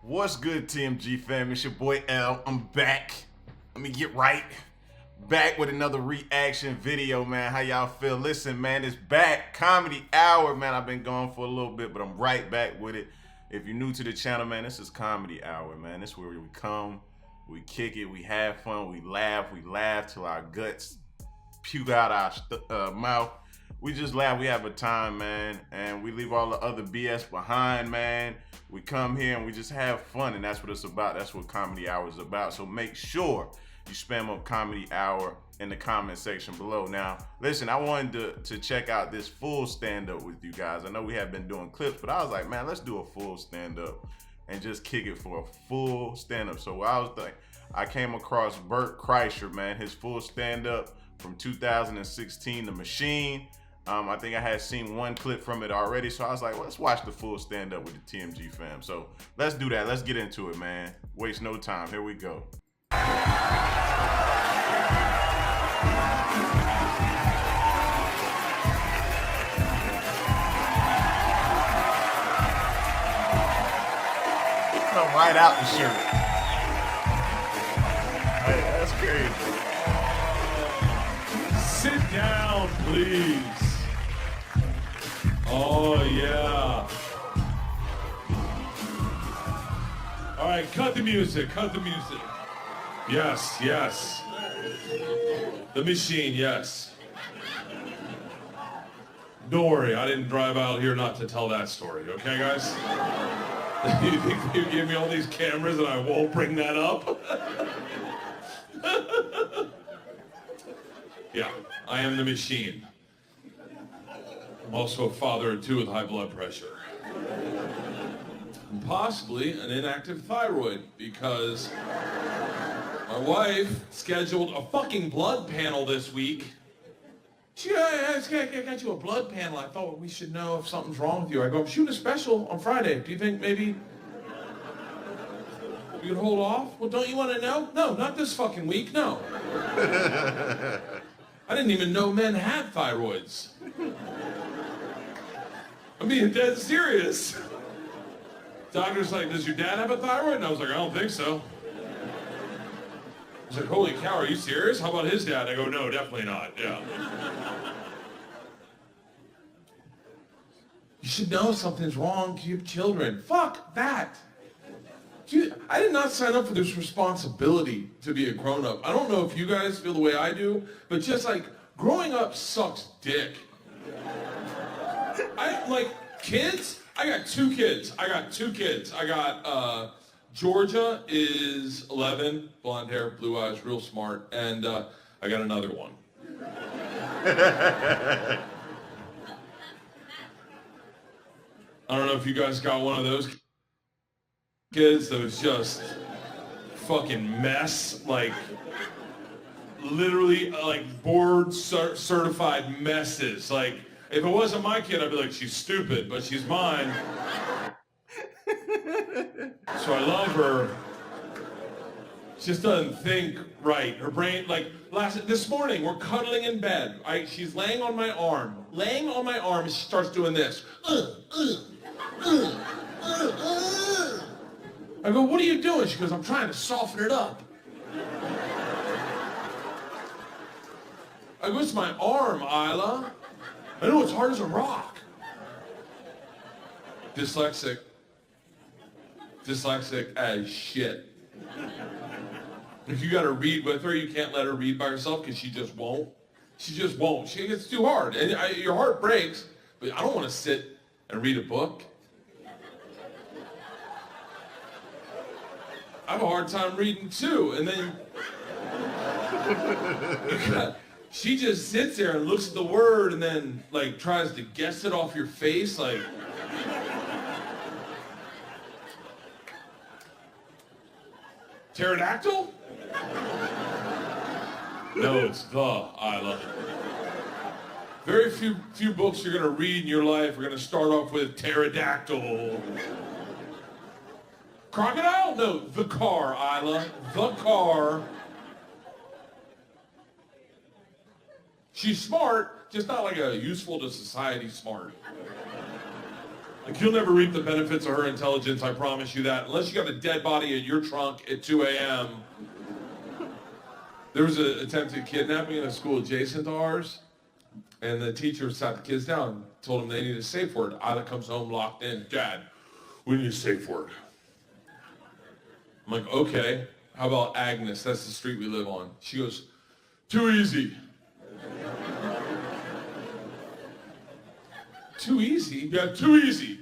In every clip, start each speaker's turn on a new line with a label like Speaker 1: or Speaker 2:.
Speaker 1: What's good, TMG Fam? It's your boy L. I'm back. Let me get right. Back with another reaction video, man. How y'all feel? Listen, man, it's back. Comedy Hour, man. I've been gone for a little bit, but I'm right back with it. If you're new to the channel, man, this is Comedy Hour, man. This is where we come, we kick it, we have fun, we laugh till our guts puke out our mouth. We just laugh, we have a time, man, and we leave all the other BS behind, man. We come here and we just have fun, and that's what it's about. That's what Comedy Hour is about. So make sure you spam up Comedy Hour in the comment section below. Now, listen, I wanted to check out this full stand-up with you guys. I know we have been doing clips, but I was like, man, let's do a full stand-up and just kick it for a full stand-up. So I came across Bert Kreisher, man, his full stand-up from 2016, The Machine. I think I had seen one clip from it already, so I was like, well, let's watch the full stand-up with the TMG fam. So let's do that. Let's get into it, man. Waste no time. Here we go. Come right out the shirt. Hey, that's crazy.
Speaker 2: Sit down, please. Oh, yeah. All right, cut the music, cut the music. Yes, yes. The Machine, yes. Don't worry, I didn't drive out here not to tell that story, okay, guys? You think you give me all these cameras and I won't bring that up? Yeah, I am the Machine. I'm also a father of two with high blood pressure. And possibly an inactive thyroid because my wife scheduled a fucking blood panel this week. I got you a blood panel. I thought we should know if something's wrong with you. I go, I'm shooting a special on Friday. Do you think maybe you could hold off? Well, don't you want to know? No, not this fucking week, no. I didn't even know men had thyroids. I'm being dead serious. Doctor's like, does your dad have a thyroid? And I was like, I don't think so. He's like, holy cow, are you serious? How about his dad? I go, no, definitely not, yeah. You should know something's wrong to your children. Fuck that. Dude, I did not sign up for this responsibility to be a grown-up. I don't know if you guys feel the way I do, but just like, growing up sucks dick. Kids, I got two kids. I got Georgia is 11, blonde hair, blue eyes, real smart, and I got another one. I don't know if you guys got one of those kids that was just fucking mess, like literally like board certified messes. Like if it wasn't my kid, I'd be like, she's stupid, but she's mine. So I love her. She just doesn't think right. Her brain, like this morning, we're cuddling in bed. She's laying on my arm. And she starts doing this. I go, what are you doing? She goes, I'm trying to soften it up. I go, it's my arm, Isla. I know it's hard as a rock. Dyslexic as shit. If you gotta read with her, you can't let her read by herself because she just won't. It's too hard. And your heart breaks, but I don't want to sit and read a book. I have a hard time reading too, and then she just sits there and looks at the word and then like tries to guess it off your face, like. Pterodactyl? No, it's the Isla. Very few books you're gonna read in your life are gonna start off with pterodactyl. Crocodile? No, the car, Isla. The car. She's smart, just not like a useful to society smart. Like, you'll never reap the benefits of her intelligence, I promise you that. Unless you got a dead body in your trunk at 2 a.m. There was an attempted kidnapping in a school adjacent to ours, and the teacher sat the kids down, told them they needed a safe word. Isla comes home locked in. Dad, we need a safe word. I'm like, okay, how about Agnes? That's the street we live on. She goes, too easy. Too easy? Yeah, too easy.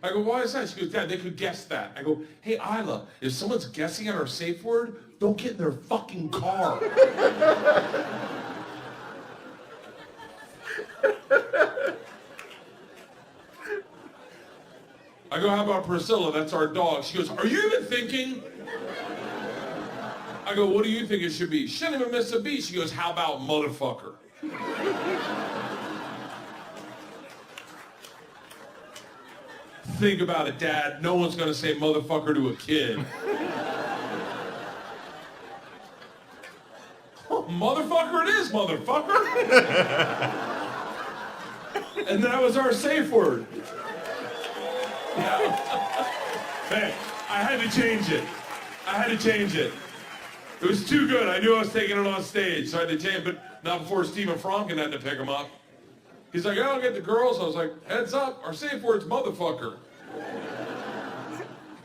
Speaker 2: I go, why is that? She goes, Dad, they could guess that. I go, hey, Isla, if someone's guessing on our safe word, don't get in their fucking car. I go, how about Priscilla? That's our dog. She goes, are you even thinking? I go, what do you think it should be? She shouldn't even miss a beat. She goes, how about motherfucker? Think about it, Dad. No one's gonna say motherfucker to a kid. Oh, motherfucker it is, motherfucker. And that was our safe word. Yeah. Hey, I had to change it. It was too good. I knew I was taking it on stage, so I had to change it, but not before Stephen Franken had to pick him up. He's like, I don't get the girls. I was like, heads up, our safe word's motherfucker.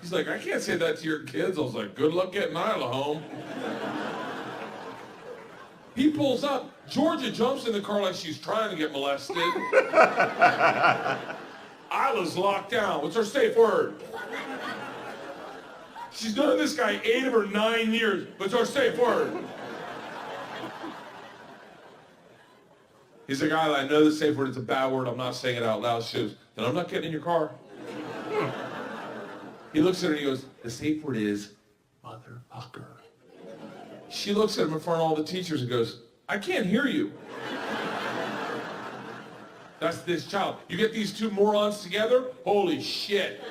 Speaker 2: He's like, I can't say that to your kids. I was like, good luck getting Isla home. He pulls up. Georgia jumps in the car like she's trying to get molested. Isla's locked down. What's her safe word? She's known this guy 8 or 9 years. What's her safe word? He's like, Isla, I know the safe word is a bad word. I'm not saying it out loud. She goes, then I'm not getting in your car. He looks at her and he goes, the safe word is motherfucker. She looks at him in front of all the teachers and goes, I can't hear you. That's this child. You get these two morons together? Holy shit.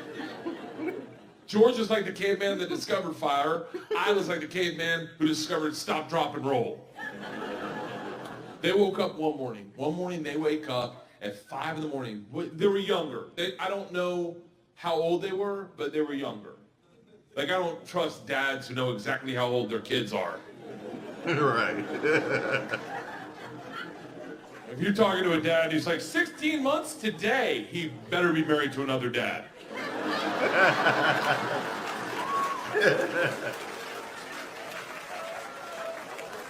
Speaker 2: George is like the caveman that discovered fire. Isla's like the caveman who discovered stop, drop, and roll. They woke up one morning. One morning they wake up at 5 in the morning. They were younger. I don't know how old they were, but they were younger. Like, I don't trust dads who know exactly how old their kids are.
Speaker 1: Right.
Speaker 2: If you're talking to a dad who's like 16 months today, he better be married to another dad.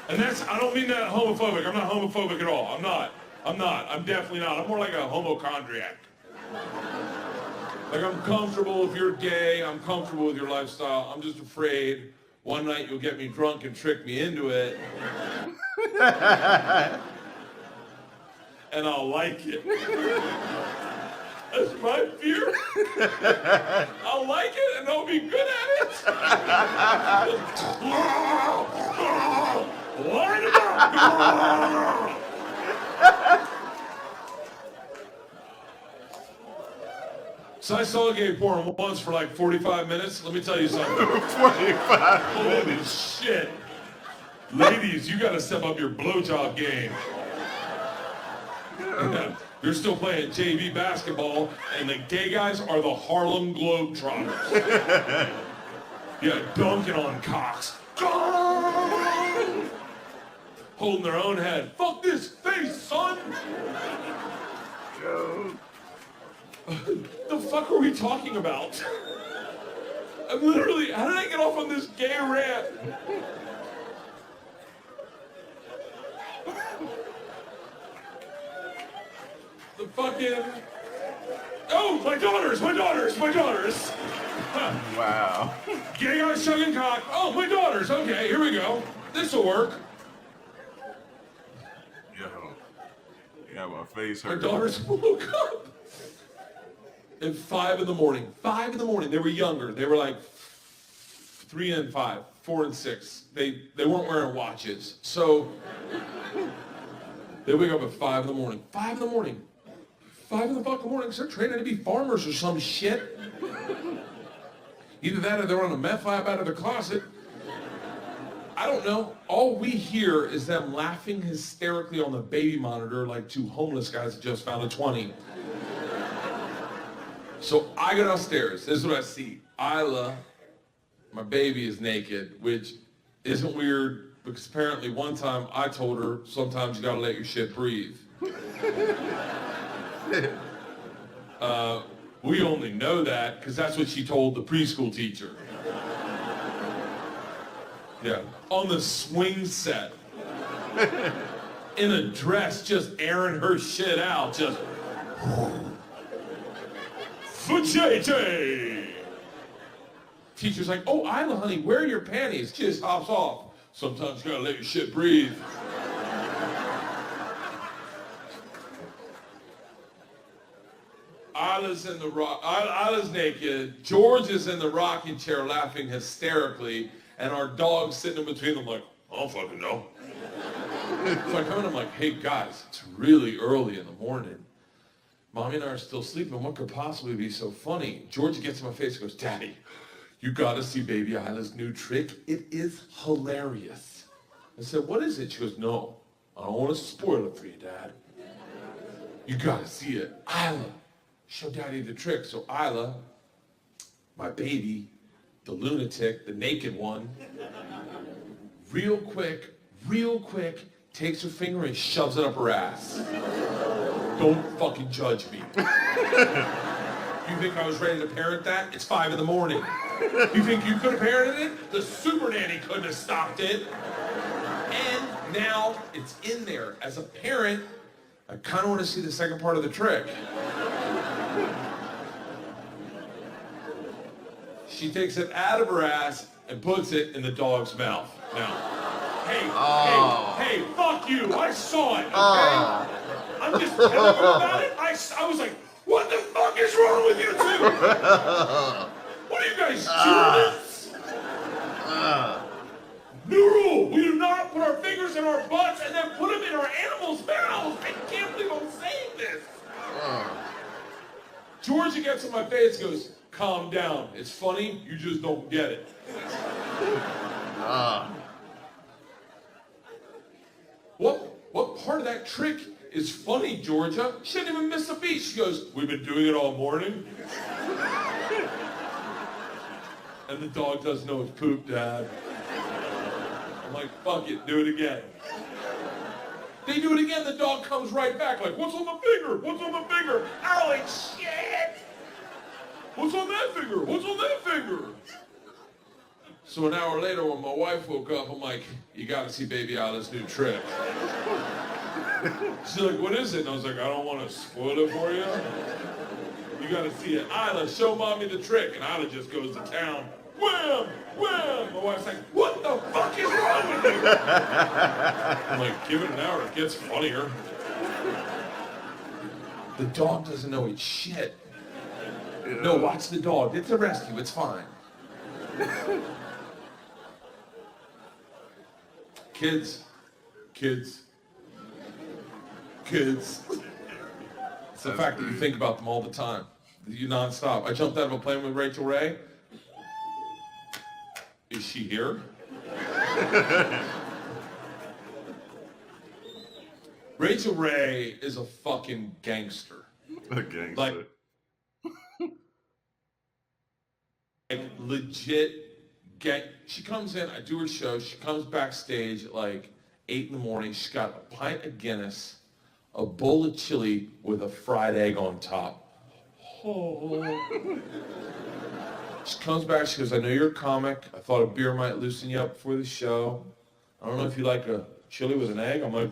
Speaker 2: And I don't mean that homophobic. I'm not homophobic at all. I'm not. I'm definitely not. I'm more like a homochondriac. Like, I'm comfortable if you're gay. I'm comfortable with your lifestyle. I'm just afraid one night you'll get me drunk and trick me into it. And I'll like it. That's my fear. I'll like it and I'll be good at it. Line it up. So I saw gay porn once for like 45 minutes. Let me tell you something.
Speaker 1: 45 minutes.
Speaker 2: Holy shit. Ladies, you gotta step up your blowjob game. Yeah, you're still playing JV basketball, and the gay guys are the Harlem Globetrotters. Yeah, dunking on cocks. Holding their own head. Fuck this face, son! The fuck are we talking about? I'm literally, how did I get off on this gay rant? The fucking, oh, my daughters.
Speaker 1: Wow.
Speaker 2: Gay guys chugging cock. Oh, my daughters. Okay, here we go. This'll work.
Speaker 1: Yo. Yeah, my face
Speaker 2: My
Speaker 1: hurt.
Speaker 2: daughters woke up at 5 in the morning. 5 in the morning. They were younger. They were like 3 and 5, 4 and 6. They weren't wearing watches. So they wake up at 5 in the morning. 5 in the morning. 5 in the fucking morning, because they're training to be farmers or some shit. Either that or they're on a meth lab out of their closet. I don't know. All we hear is them laughing hysterically on the baby monitor like two homeless guys that just found a 20. So I go downstairs. This is what I see. Isla, my baby, is naked, which isn't weird because apparently one time I told her sometimes you gotta let your shit breathe. We only know that because that's what she told the preschool teacher. Yeah, on the swing set. In a dress, just airing her shit out, just... Vajayjay! Teacher's like, oh, Isla, honey, where are your panties? She just hops off. Sometimes you gotta let your shit breathe. Isla's naked. George is in the rocking chair laughing hysterically, and our dog's sitting in between them like, I don't fucking know. So I come in, I'm like, hey guys, it's really early in the morning. Mommy and I are still sleeping. What could possibly be so funny? George gets in my face and goes, Daddy, you gotta see baby Isla's new trick. It is hilarious. I said, what is it? She goes, no, I don't want to spoil it for you, Dad. You gotta see it. Isla, show Daddy the trick. So Isla, my baby, the lunatic, the naked one, real quick, takes her finger and shoves it up her ass. Don't fucking judge me. You think I was ready to parent that? It's 5 in the morning. You think you could have parented it? The super nanny couldn't have stopped it. And now it's in there. As a parent, I kind of want to see the second part of the trick. She takes it out of her ass and puts it in the dog's mouth. Now, hey, fuck you. I saw it, okay? I'm just telling you about it. I was like, what the fuck is wrong with you two? What are you guys, students? New rule, we do not put our fingers in our butts and then put them in our animals' mouths. I can't believe I'm saying this. Georgia gets in my face and goes, calm down. It's funny, you just don't get it. What part of that trick is funny, Georgia? She didn't even miss a beat. She goes, we've been doing it all morning. And the dog doesn't know it's poop, Dad. I'm like, fuck it, do it again. They do it again, the dog comes right back like, what's on the finger? What's on the finger? I'm like, shit! What's on that finger? What's on that finger? So an hour later when my wife woke up, I'm like, you gotta see baby Isla's new trick. She's like, what is it? And I was like, I don't want to spoil it for you. You gotta see it. Isla, show mommy the trick. And Isla just goes to town. Wham! Wham! My wife's like, what the fuck is wrong with you? I'm like, give it an hour, it gets funnier. The dog doesn't know it's shit. No, watch the dog. It's a rescue, it's fine. Kids. It's the fact that you think about them all the time. You nonstop. I jumped out of a plane with Rachel Ray. Is she here? Rachel Ray is a fucking gangster.
Speaker 1: A gangster.
Speaker 2: Like legit she comes in, I do her show, she comes backstage at like 8 in the morning, she's got a pint of Guinness, a bowl of chili with a fried egg on top. Oh. She comes back, she goes, I know you're a comic, I thought a beer might loosen you up before the show. I don't know if you like a chili with an egg. I'm like,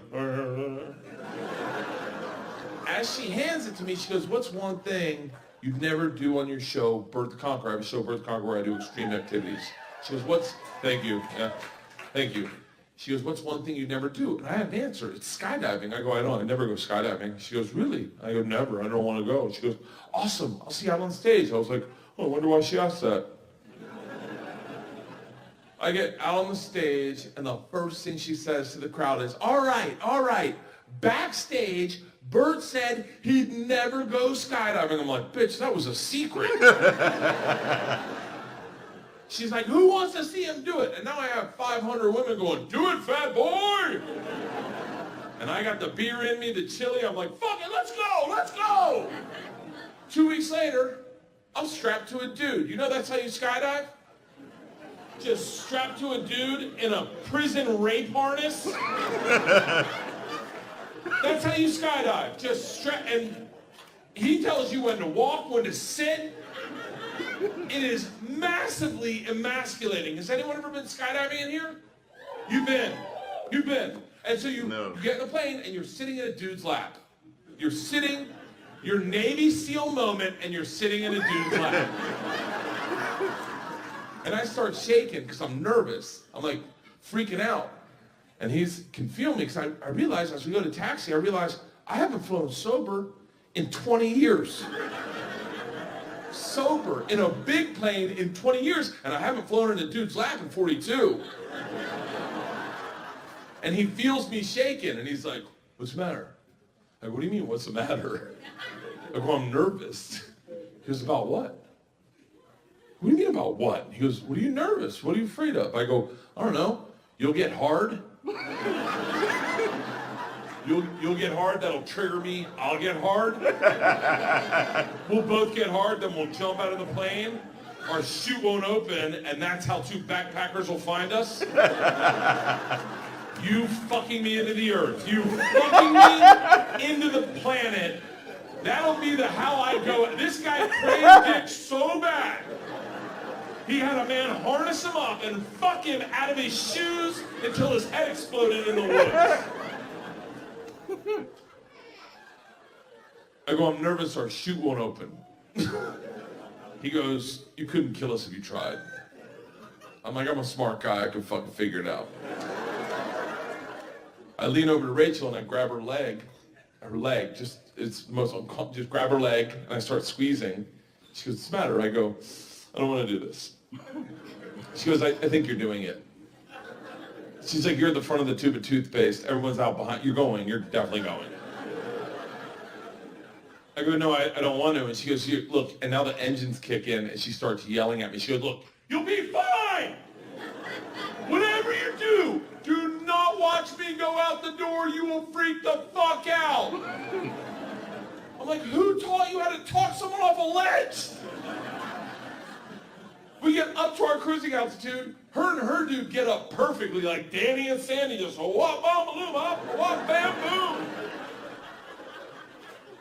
Speaker 2: As she hands it to me, she goes, what's one thing you'd never do on your show, Bert the Conqueror? I have a show, Bert the Conqueror, where I do extreme activities. She goes, thank you, yeah, thank you. She goes, what's one thing you'd never do? And I had an answer, it's skydiving. I go, I never go skydiving. She goes, really? I go, never, I don't want to go. She goes, awesome, I'll see you out on stage. I was like, oh, I wonder why she asked that. I get out on the stage, and the first thing she says to the crowd is, all right, backstage, Bert said he'd never go skydiving. I'm like, bitch, that was a secret. She's like, who wants to see him do it? And now I have 500 women going, do it, fat boy. And I got the beer in me, the chili. I'm like, fuck it, let's go. 2 weeks later, I'm strapped to a dude. You know that's how you skydive? Just strapped to a dude in a prison rape harness. That's how you skydive. Just strap, and he tells you when to walk, when to sit. It is massively emasculating. Has anyone ever been skydiving in here? You've been. And so you get in the plane and you're sitting in a dude's lap. You're sitting, your Navy SEAL moment, and you're sitting in a dude's lap. And I start shaking because I'm nervous. I'm like freaking out. And he can feel me because I realize as we go to taxi, I realize I haven't flown sober in 20 years. Sober in a big plane in 20 years, and I haven't flown in a dude's lap in 42. And he feels me shaking, and he's like, "What's the matter?" I go, "What do you mean, what's the matter?" I go, "I'm nervous." He goes, "About what?" "What do you mean about what?" He goes, "What are you nervous? What are you afraid of?" I go, "I don't know. You'll get hard." You'll get hard, that'll trigger me, I'll get hard. We'll both get hard, then we'll jump out of the plane. Our chute won't open, and that's how two backpackers will find us. You fucking me into the earth. You fucking me into the planet. That'll be the how I go. This guy craved dick so bad. He had a man harness him up and fuck him out of his shoes until his head exploded in the woods. I go, "I'm nervous our chute won't open." He goes, "You couldn't kill us if you tried." I'm like, "I'm a smart guy, I can fucking figure it out." I lean over to Rachel and I grab her leg, just grab her leg, and I start squeezing. She goes, "What's the matter?" I go, "I don't want to do this." She goes, I think you're doing it." She's like, "You're at the front of the tube of toothpaste. Everyone's out behind. You're going. You're definitely going." I go, "No, I don't want to." And she goes, "Look," and now the engines kick in, and she starts yelling at me. She goes, "Look, you'll be fine. Whatever you do not watch me go out the door. You will freak the fuck out." I'm like, "Who taught you how to talk someone off a ledge?" We get up to our cruising altitude. Her and her dude get up perfectly, like Danny and Sandy, just whop, bam, boom, whop, bam, boom.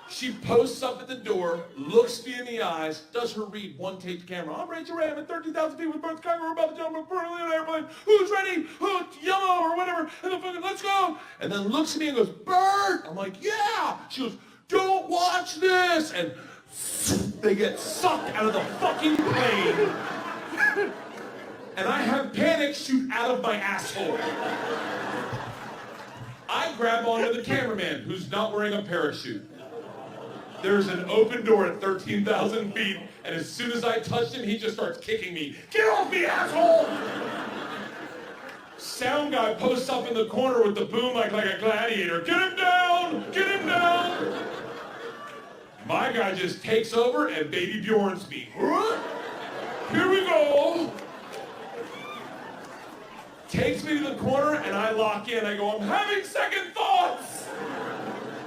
Speaker 2: She posts up at the door, looks me in the eyes, does her read, one take camera. "I'm Rachel Ray, I'm at 13,000 feet with Bert Kreisher, we're about to jump in front of an airplane. Who's ready? Who? Yellow or whatever. And then fucking, let's go." And then looks at me and goes, "Bert!" I'm like, "Yeah." She goes, "Don't watch this." And they get sucked out of the fucking plane. And I have panic shoot out of my asshole. I grab onto the cameraman who's not wearing a parachute. There's an open door at 13,000 feet, and as soon as I touched him, he just starts kicking me. "Get off me, asshole!" Sound guy posts up in the corner with the boom mic like a gladiator. "Get him down! Get him down!" My guy just takes over and baby Bjorns me. Here we go. Takes me to the corner and I lock in. I go, "I'm having second thoughts."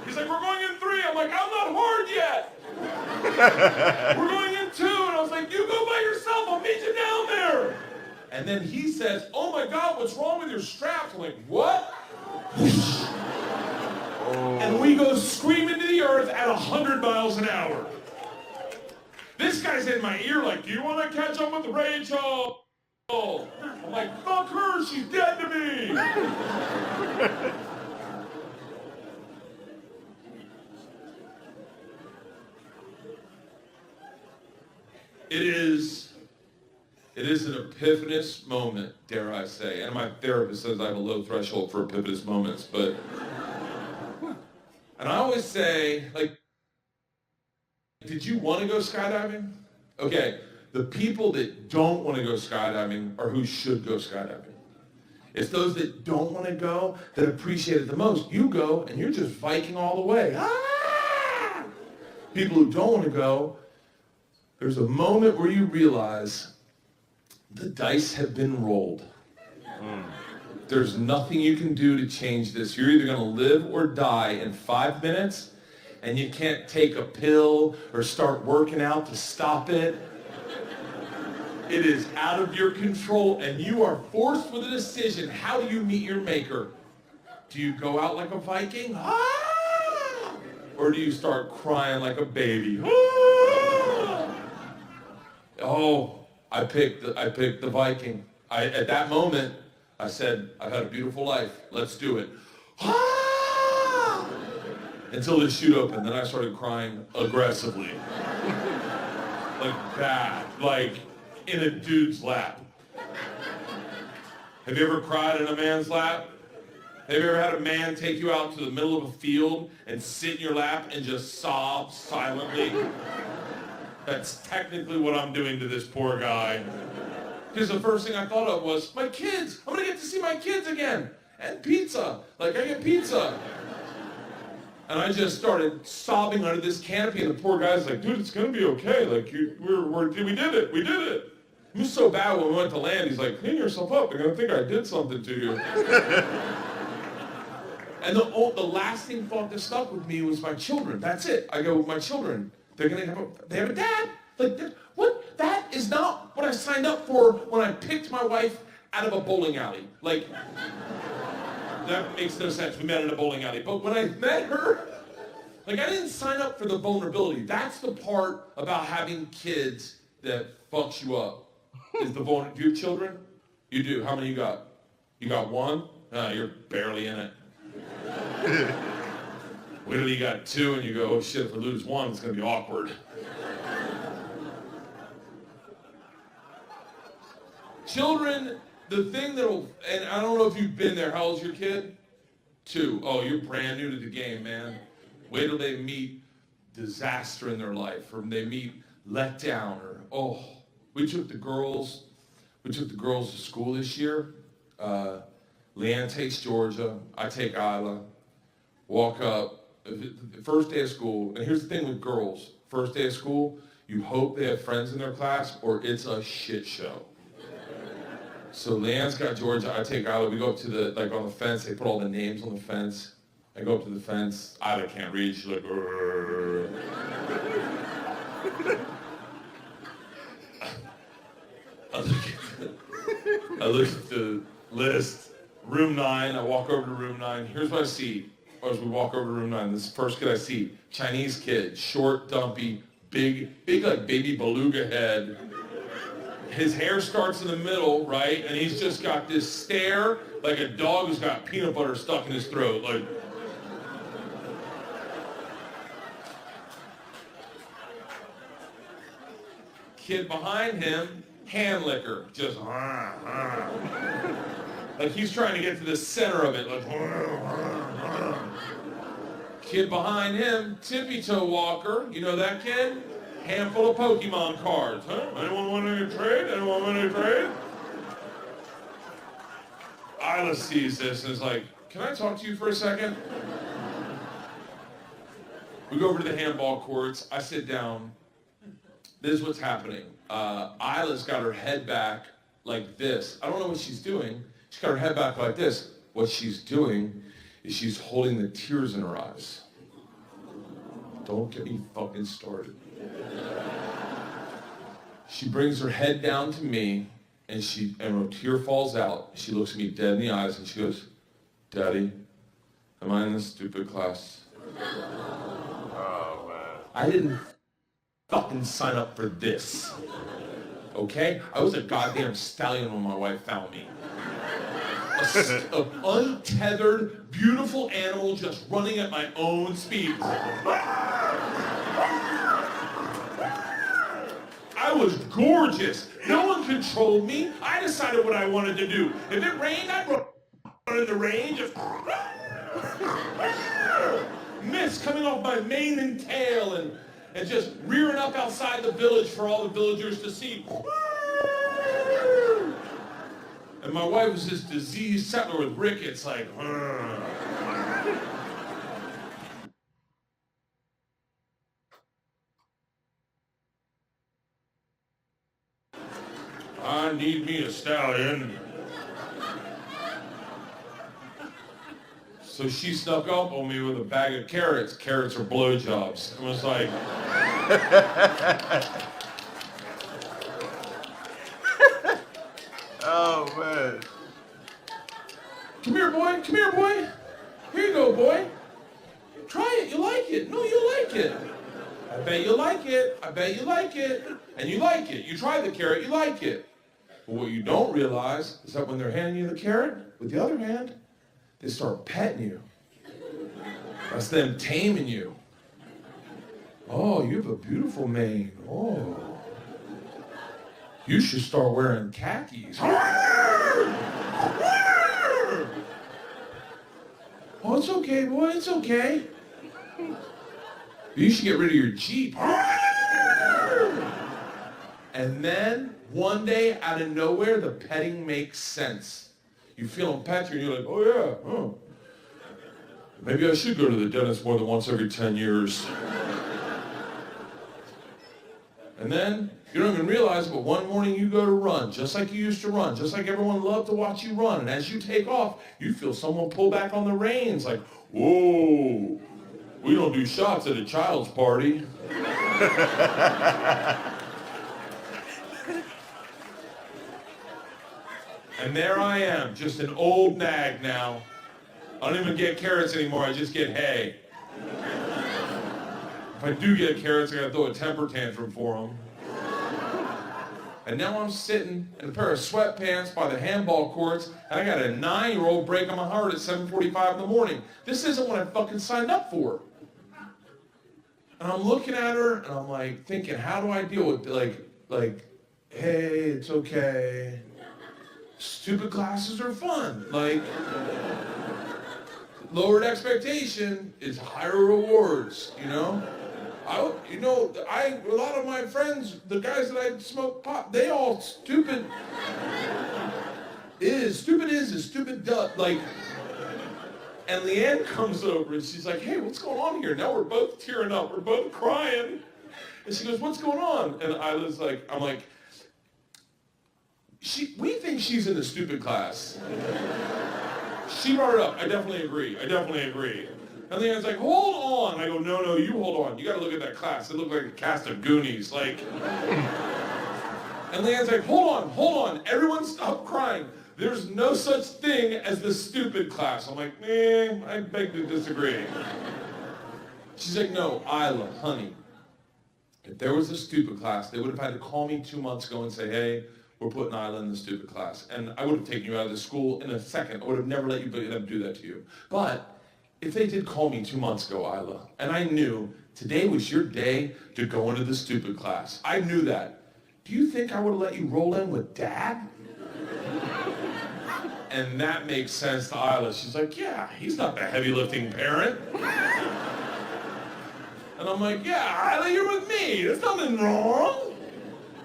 Speaker 2: He's like, "We're going in 3. I'm like, "I'm not hard yet." "We're going in 2. And I was like, "You go by yourself. I'll meet you down there." And then he says, "Oh my God, what's wrong with your straps?" I'm like, "What?" And we go screaming to the earth at 100 miles an hour. This guy's in my ear like, "Do you want to catch up with Rachel?" I'm like, "Fuck her, she's dead to me." It is an epiphanous moment, dare I say. And my therapist says I have a low threshold for epiphanous moments, but... And I always say, like, did you want to go skydiving? Okay, the people that don't want to go skydiving are who should go skydiving. It's those that don't want to go that appreciate it the most. You go and you're just Viking all the way. Ah! People who don't want to go, there's a moment where you realize the dice have been rolled. There's nothing you can do to change this. You're either going to live or die in 5 minutes, and you can't take a pill or start working out to stop it. It is out of your control, and you are forced with a decision. How do you meet your maker? Do you go out like a Viking? Ah! Or do you start crying like a baby? Ah! Oh, I picked the Viking. At that moment, I said, I've had a beautiful life. Let's do it. Ah! Until the chute opened, then I started crying aggressively. Like bad, like in a dude's lap. Have you ever cried in a man's lap? Have you ever had a man take you out to the middle of a field and sit in your lap and just sob silently? That's technically what I'm doing to this poor guy. Because the first thing I thought of was, my kids! I'm gonna get to see my kids again! And pizza! Like, I get pizza! And I just started sobbing under this canopy, and the poor guy's like, dude, it's gonna be okay. Like, we did it! It was so bad when we went to land, he's like, clean yourself up, they're gonna think I did something to you. And the lasting thought that stuck with me was my children. That's it. I go, my children, they have a dad. Like, what? That is not what I signed up for when I picked my wife out of a bowling alley. Like, that makes no sense. We met in a bowling alley. But when I met her, like, I didn't sign up for the vulnerability. That's the part about having kids that fucks you up. Is the vulnerability. Do you have children? You do. How many you got? You got one? You're barely in it. Wait till you got two and you go, oh shit, if I lose one, it's gonna be awkward. Children, the thing that'll, and I don't know if you've been there, how old's your kid? 2. Oh, you're brand new to the game, man. Wait till they meet disaster in their life, or they meet letdown, or, we took the girls to school this year. Leanne takes Georgia, I take Isla, walk up, first day of school, and here's the thing with girls, first day of school, you hope they have friends in their class or it's a shit show. So Leanne's got Georgia, I take Isla, we go up to the, on the fence, they put all the names on the fence, I go up to the fence, Isla can't read, she's like, Urgh. I look at the list. Room 9, I walk over to room 9. Here's what I see as we walk over to room 9. This is the first kid I see. Chinese kid, short, dumpy, big like baby beluga head. His hair starts in the middle, right? And he's just got this stare like a dog who's got peanut butter stuck in his throat. Like, kid behind him, hand licker, just like he's trying to get to the center of it, like kid behind him, tippy toe walker, you know that kid? Handful of Pokemon cards, huh? Anyone want any trade? Anyone want any trade? Isla sees this and is like, can I talk to you for a second? We go over to the handball courts, I sit down. This is what's happening. Isla's got her head back like this. I don't know what she's doing. She's got her head back like this. What she's doing is she's holding the tears in her eyes. Don't get me fucking started. She brings her head down to me, and a tear falls out. She looks me dead in the eyes, and she goes, Daddy, am I in this stupid class?
Speaker 1: Oh, man.
Speaker 2: I didn't fucking sign up for this. Okay? I was a goddamn stallion when my wife found me. An untethered, beautiful animal just running at my own speed. I was gorgeous. No one controlled me. I decided what I wanted to do. If it rained, I'd run in the rain. Just mist coming off my mane and tail and just rearing up outside the village for all the villagers to see. And my wife was this diseased settler with rickets, like, I need me a stallion. So she snuck up on me with a bag of carrots. Carrots are blowjobs. I was like,
Speaker 1: Oh, man.
Speaker 2: come here, boy. Come here, boy. Here you go, boy. Try it. You like it. No, you like it. I bet you like it. I bet you like it. And you like it. You try the carrot. You like it. But what you don't realize is that when they're handing you the carrot, with the other hand, they start petting you. That's them taming you. Oh, you have a beautiful mane. Oh. You should start wearing khakis. Oh, it's okay, boy, it's okay. You should get rid of your Jeep. And then, one day, out of nowhere, the petting makes sense. You feel them pet you, and you're like, oh yeah, oh. Maybe I should go to the dentist more than once every 10 years. And then, you don't even realize it, but one morning you go to run, just like you used to run, just like everyone loved to watch you run. And as you take off, you feel someone pull back on the reins, like, whoa, we don't do shots at a child's party. And there I am, just an old nag now. I don't even get carrots anymore, I just get hay. If I do get carrots, I gotta throw a temper tantrum for them. And now I'm sitting in a pair of sweatpants by the handball courts, and I got a 9-year-old breaking my heart at 7:45 in the morning. This isn't what I fucking signed up for. And I'm looking at her, and I'm like thinking, how do I deal with like, hey, it's okay. Stupid classes are fun. Like, lowered expectation is higher rewards, you know? A lot of my friends, the guys that I smoke pot, they all stupid is stupid duh. Like, and Leanne comes over and she's like, hey, what's going on here? Now we're both tearing up, we're both crying. And she goes, what's going on? And I'm like, we think she's in the stupid class. She brought it up. I definitely agree. And Leanne's like, hold on. I go, no, you hold on. You gotta look at that class. It looked like a cast of Goonies. Like, and Leanne's like, hold on. Everyone stop crying. There's no such thing as the stupid class. I'm like, I beg to disagree. She's like, no, Isla, honey. If there was a stupid class, they would have had to call me 2 months ago and say, hey, we're putting Isla in the stupid class. And I would have taken you out of the school in a second. I would have never let them do that to you. But if they did call me 2 months ago, Isla, and I knew today was your day to go into the stupid class, I knew that. Do you think I would have let you roll in with Dad? And that makes sense to Isla. She's like, yeah, he's not the heavy lifting parent. And I'm like, yeah, Isla, you're with me. There's nothing wrong.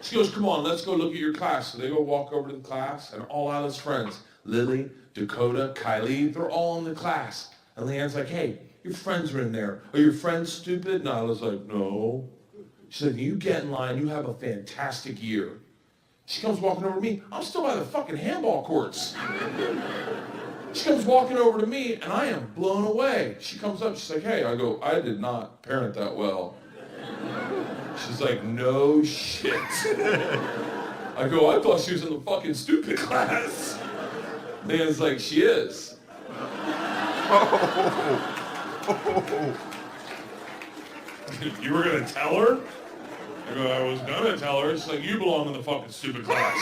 Speaker 2: She goes, come on, let's go look at your class. So they go walk over to the class, and all Isla's friends, Lily, Dakota, Kylie, they're all in the class. And Leanne's like, hey, your friends are in there. Are your friends stupid? And Isla's like, no. She's like, you get in line, you have a fantastic year. She comes walking over to me. I'm still by the fucking handball courts. She comes walking over to me, and I am blown away. She comes up, she's like, hey, I go, I did not parent that well. She's like, no shit. I go, I thought she was in the fucking stupid class. Leanne's like, she is. You were gonna tell her? I go, I was gonna tell her. She's like, you belong in the fucking stupid class.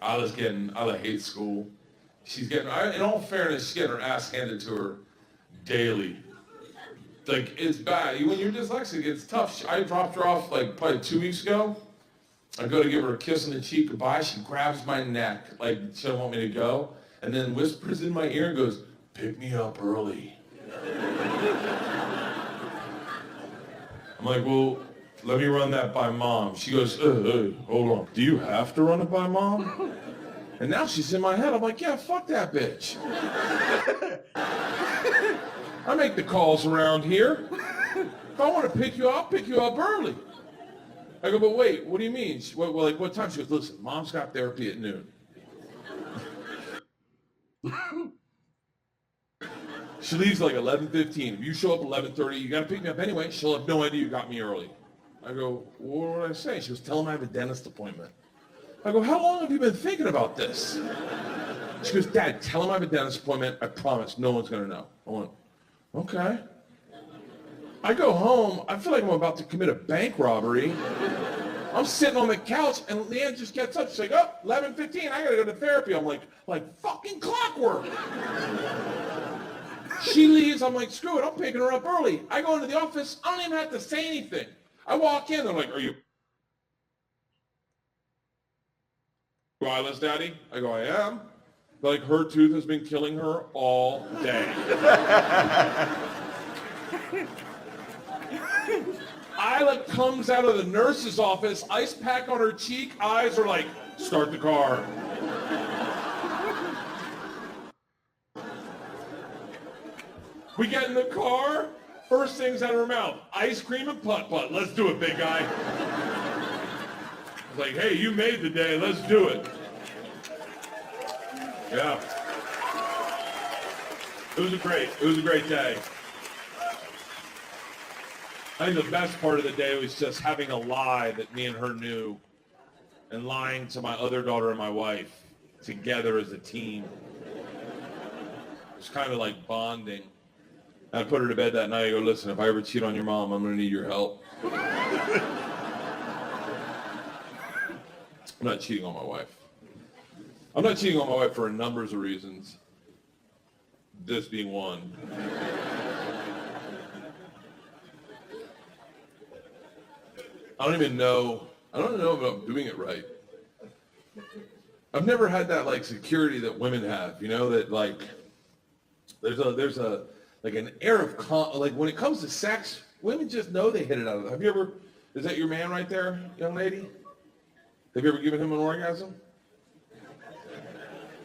Speaker 2: Isla hates school. In all fairness, she's getting her ass handed to her daily. Like, it's bad. When you're dyslexic, it's tough. I dropped her off like probably 2 weeks ago. I go to give her a kiss on the cheek goodbye. She grabs my neck like she don't want me to go, and then whispers in my ear and goes, pick me up early. I'm like, well, let me run that by Mom. She goes, hold on. Do you have to run it by Mom? And now she's in my head. I'm like, yeah, fuck that bitch. I make the calls around here. If I want to pick you up, I'll pick you up early. I go, but wait, what do you mean? What time? She goes, listen, Mom's got therapy at noon. She leaves like 11:15. If you show up 11:30, you gotta pick me up anyway. She'll have no idea you got me early. I go, what did I say? She goes, tell him I have a dentist appointment. I go, how long have you been thinking about this? She goes, Dad, tell him I have a dentist appointment. I promise, no one's gonna know. I went, okay. I go home, I feel like I'm about to commit a bank robbery. I'm sitting on the couch and Leanne just gets up. She's like, oh, 11:15, I gotta go to therapy. I'm like fucking clockwork. She leaves, I'm like, screw it, I'm picking her up early. I go into the office, I don't even have to say anything. I walk in, they're like, are you eyeless, Daddy? I go, I am. They're like, her tooth has been killing her all day. Isla comes out of the nurse's office, ice pack on her cheek, eyes are like, start the car. We get in the car, first things out of her mouth, ice cream and putt-putt. Let's do it, big guy. I was like, hey, you made the day, let's do it. Yeah. It was a great day. I think the best part of the day was just having a lie that me and her knew and lying to my other daughter and my wife together as a team. It was kind of like bonding. I put her to bed that night. I go, listen, if I ever cheat on your mom, I'm going to need your help. I'm not cheating on my wife. I'm not cheating on my wife for a number of reasons. This being one. I don't know if I'm doing it right. I've never had that like security that women have, you know, that like there's a like an air of like when it comes to sex, women just know they hit it out of it. Have you ever, is that your man right there, young lady? Have you ever given him an orgasm?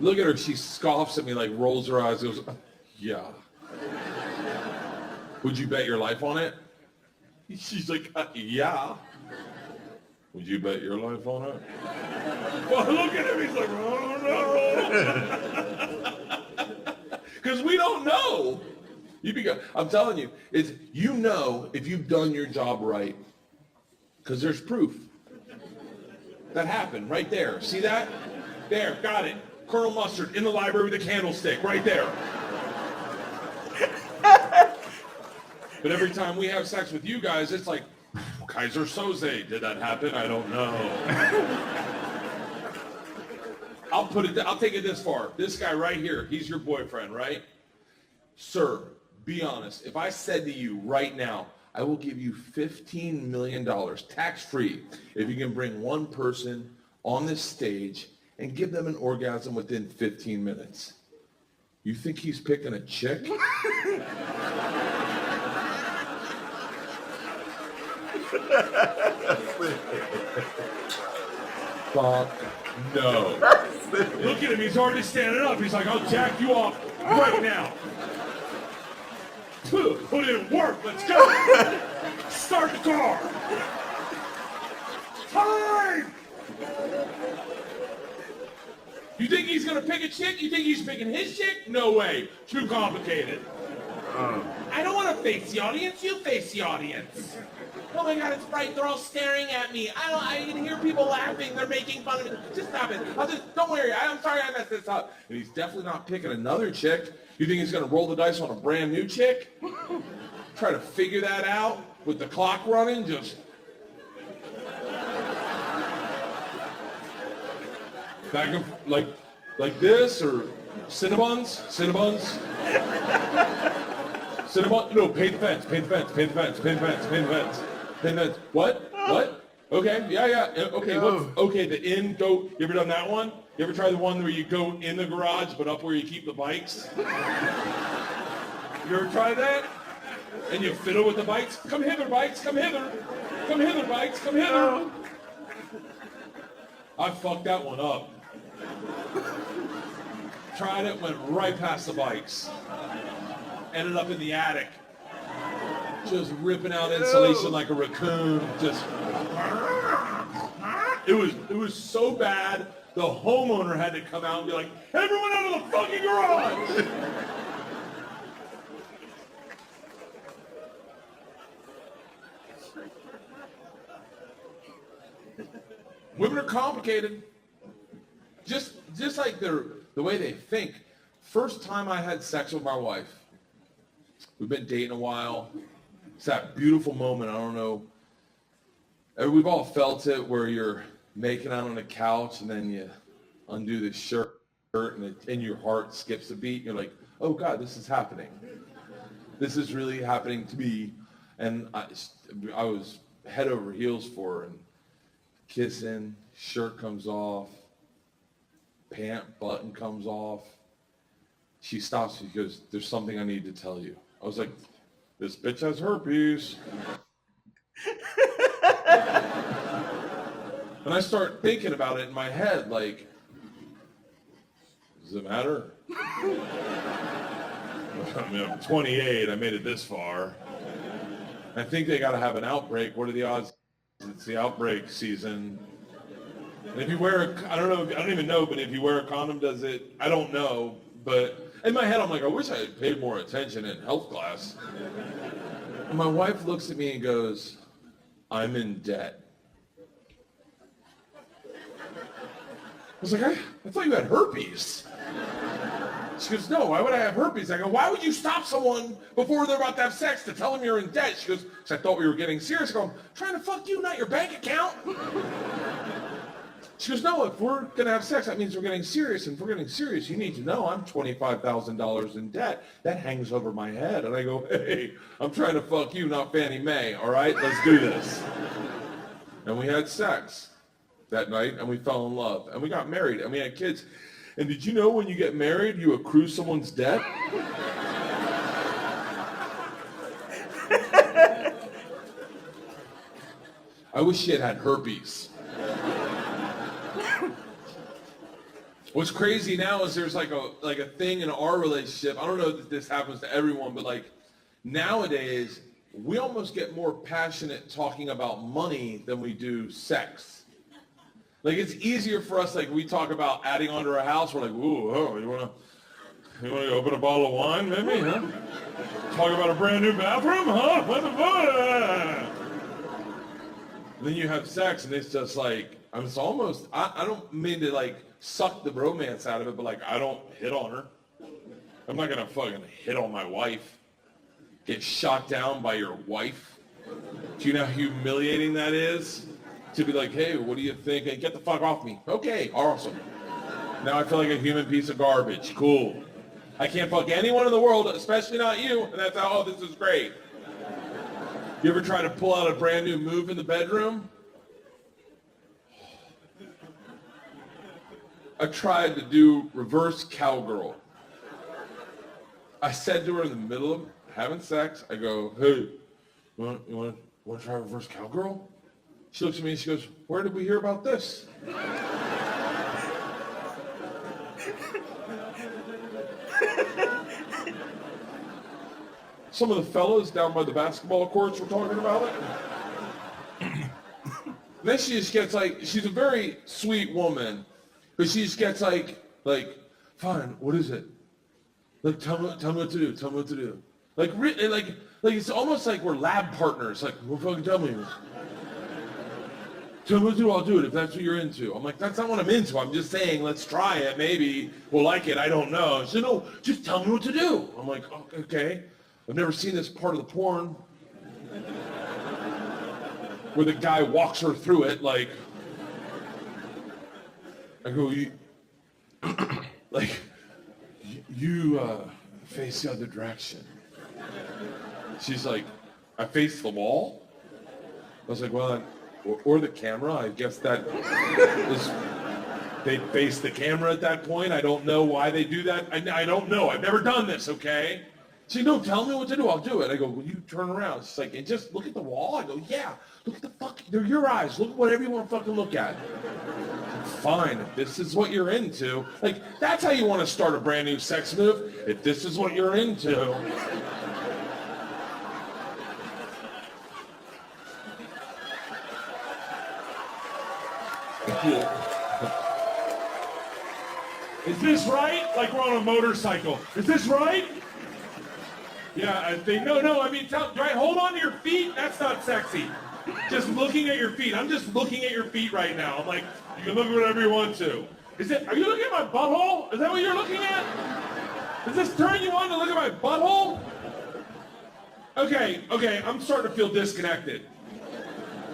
Speaker 2: Look at her, she scoffs at me, like rolls her eyes, goes, yeah. Would you bet your life on it? She's like, yeah. Would you bet your life on it? Well, look at him, he's like, oh no. Because we don't know. I'm telling you, you know if you've done your job right. Because there's proof. That happened right there. See that? There, got it. Colonel Mustard in the library with a candlestick, right there. But every time we have sex with you guys, it's like, Kaiser Soze, did that happen? I don't know. I'll take it this far. This guy right here, he's your boyfriend, right? Sir, be honest. If I said to you right now, I will give you $15 million, tax-free, if you can bring one person on this stage and give them an orgasm within 15 minutes. You think he's picking a chick? Fuck no. Look at him, he's already standing up. He's like, I'll jack you off right now. Put in work, let's go. Start the car. Time! You think he's gonna pick a chick? You think he's picking his chick? No way. Too complicated. I don't want to face the audience. You face the audience. Oh my God, it's bright. They're all staring at me. I can hear people laughing. They're making fun of me. Just stop it. Don't worry. I'm sorry I messed this up. And he's definitely not picking another chick. You think he's gonna roll the dice on a brand new chick? Try to figure that out with the clock running, just. Back up, like this, or Cinnabons? Cinnabon? No, paint the fence. What? Okay, yeah. Okay, okay, the in, go, you ever done that one? You ever try the one where you go in the garage, but up where you keep the bikes? You ever try that? And you fiddle with the bikes? Come hither, bikes, come hither. Come hither, bikes, come hither. I fucked that one up. Tried it, went right past the bikes. Ended up in the attic. Just ripping out insulation like a raccoon. Just. It was so bad, the homeowner had to come out and be like, everyone out of the fucking garage! Women are complicated. Just like the way they think. First time I had sex with my wife, we've been dating a while. It's that beautiful moment, I don't know. We've all felt it where you're making out on the couch and then you undo the shirt and your heart skips a beat. You're like, oh God, this is happening. This is really happening to me. And I was head over heels for her, and kissing, shirt comes off, pant button comes off. She stops me, she goes, there's something I need to tell you. I was like, this bitch has herpes. And I start thinking about it in my head, like, does it matter? I mean, I'm 28, I made it this far. I think they gotta have an outbreak. What are the odds? It's the outbreak season. And if you wear I don't even know, but if you wear a condom, does it? I don't know, but in my head, I'm like, I wish I had paid more attention in health class. And my wife looks at me and goes, I'm in debt. I was like, I thought you had herpes. She goes, no, why would I have herpes? I go, why would you stop someone before they're about to have sex to tell them you're in debt? She goes, because I thought we were getting serious. I go, I'm trying to fuck you, not your bank account. She goes, no, if we're going to have sex, that means we're getting serious. And if we're getting serious, you need to know I'm $25,000 in debt. That hangs over my head. And I go, hey, I'm trying to fuck you, not Fannie Mae. All right, let's do this. And we had sex that night, and we fell in love. And we got married, and we had kids. And did you know when you get married, you accrue someone's debt? I wish she had herpes. What's crazy now is there's like a thing in our relationship. I don't know that this happens to everyone, but like nowadays, we almost get more passionate talking about money than we do sex. Like it's easier for us, like we talk about adding on to our house, we're like, ooh, oh, you wanna open a bottle of wine maybe, huh? Talk about a brand new bathroom, huh? What the fuck? Then you have sex and it's just like, it's almost, I don't mean to like suck the romance out of it, but like I don't hit on her. I'm not gonna fucking hit on my wife. Get shot down by your wife. Do you know how humiliating that is? To be like, hey, what do you think? Hey, get the fuck off me. Okay, awesome. Now I feel like a human piece of garbage. Cool. I can't fuck anyone in the world, especially not you, and that's how, oh, this is great. You ever try to pull out a brand new move in the bedroom? I tried to do reverse cowgirl. I said to her in the middle of having sex, I go, hey, you want to try reverse cowgirl? She looks at me and she goes, where did we hear about this? Some of the fellas down by the basketball courts were talking about it. Then she just gets like, she's a very sweet woman, but she just gets like, fine, what is it? Like, tell me what to do, tell me what to do. Like it's almost like we're lab partners. Like, well, fucking tell me. Tell me what to do, I'll do it if that's what you're into. I'm like, that's not what I'm into. I'm just saying, let's try it. Maybe we'll like it. I don't know. She said, no, just tell me what to do. I'm like, oh, okay. I've never seen this part of the porn where the guy walks her through it. Like, I go, you face the other direction. She's like, I face the wall? I was like, well, or the camera. I guess that is, they face the camera at that point. I don't know why they do that. I don't know. I've never done this, okay? She no, tell me what to do. I'll do it. I go, well, you turn around. She's like, and just look at the wall? I go, yeah. Look at the fuck. They're your eyes. Look at whatever you want to fucking look at. Fine. If this is what you're into. Like, that's how you want to start a brand new sex move. If this is what you're into. Is this right? Like we're on a motorcycle. Is this right? Yeah, I think, no, I mean, right, hold on to your feet. That's not sexy. Just looking at your feet. I'm just looking at your feet right now. I'm like, you can look at whatever you want to. Are you looking at my butthole? Is that what you're looking at? Does this turn you on to look at my butthole? Okay, I'm starting to feel disconnected.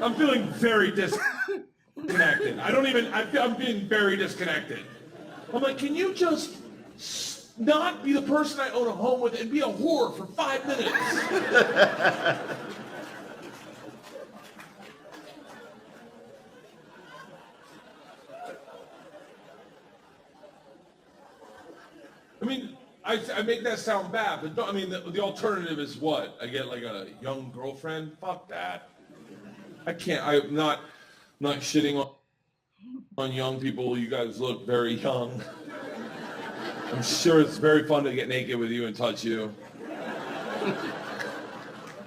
Speaker 2: I'm feeling very disconnected. I'm being very disconnected. I'm like, can you just not be the person I own a home with and be a whore for 5 minutes? I mean, I make that sound bad, but I mean, the alternative is what? I get like a young girlfriend? Fuck that. I'm not shitting on young people. You guys look very young. I'm sure it's very fun to get naked with you and touch you.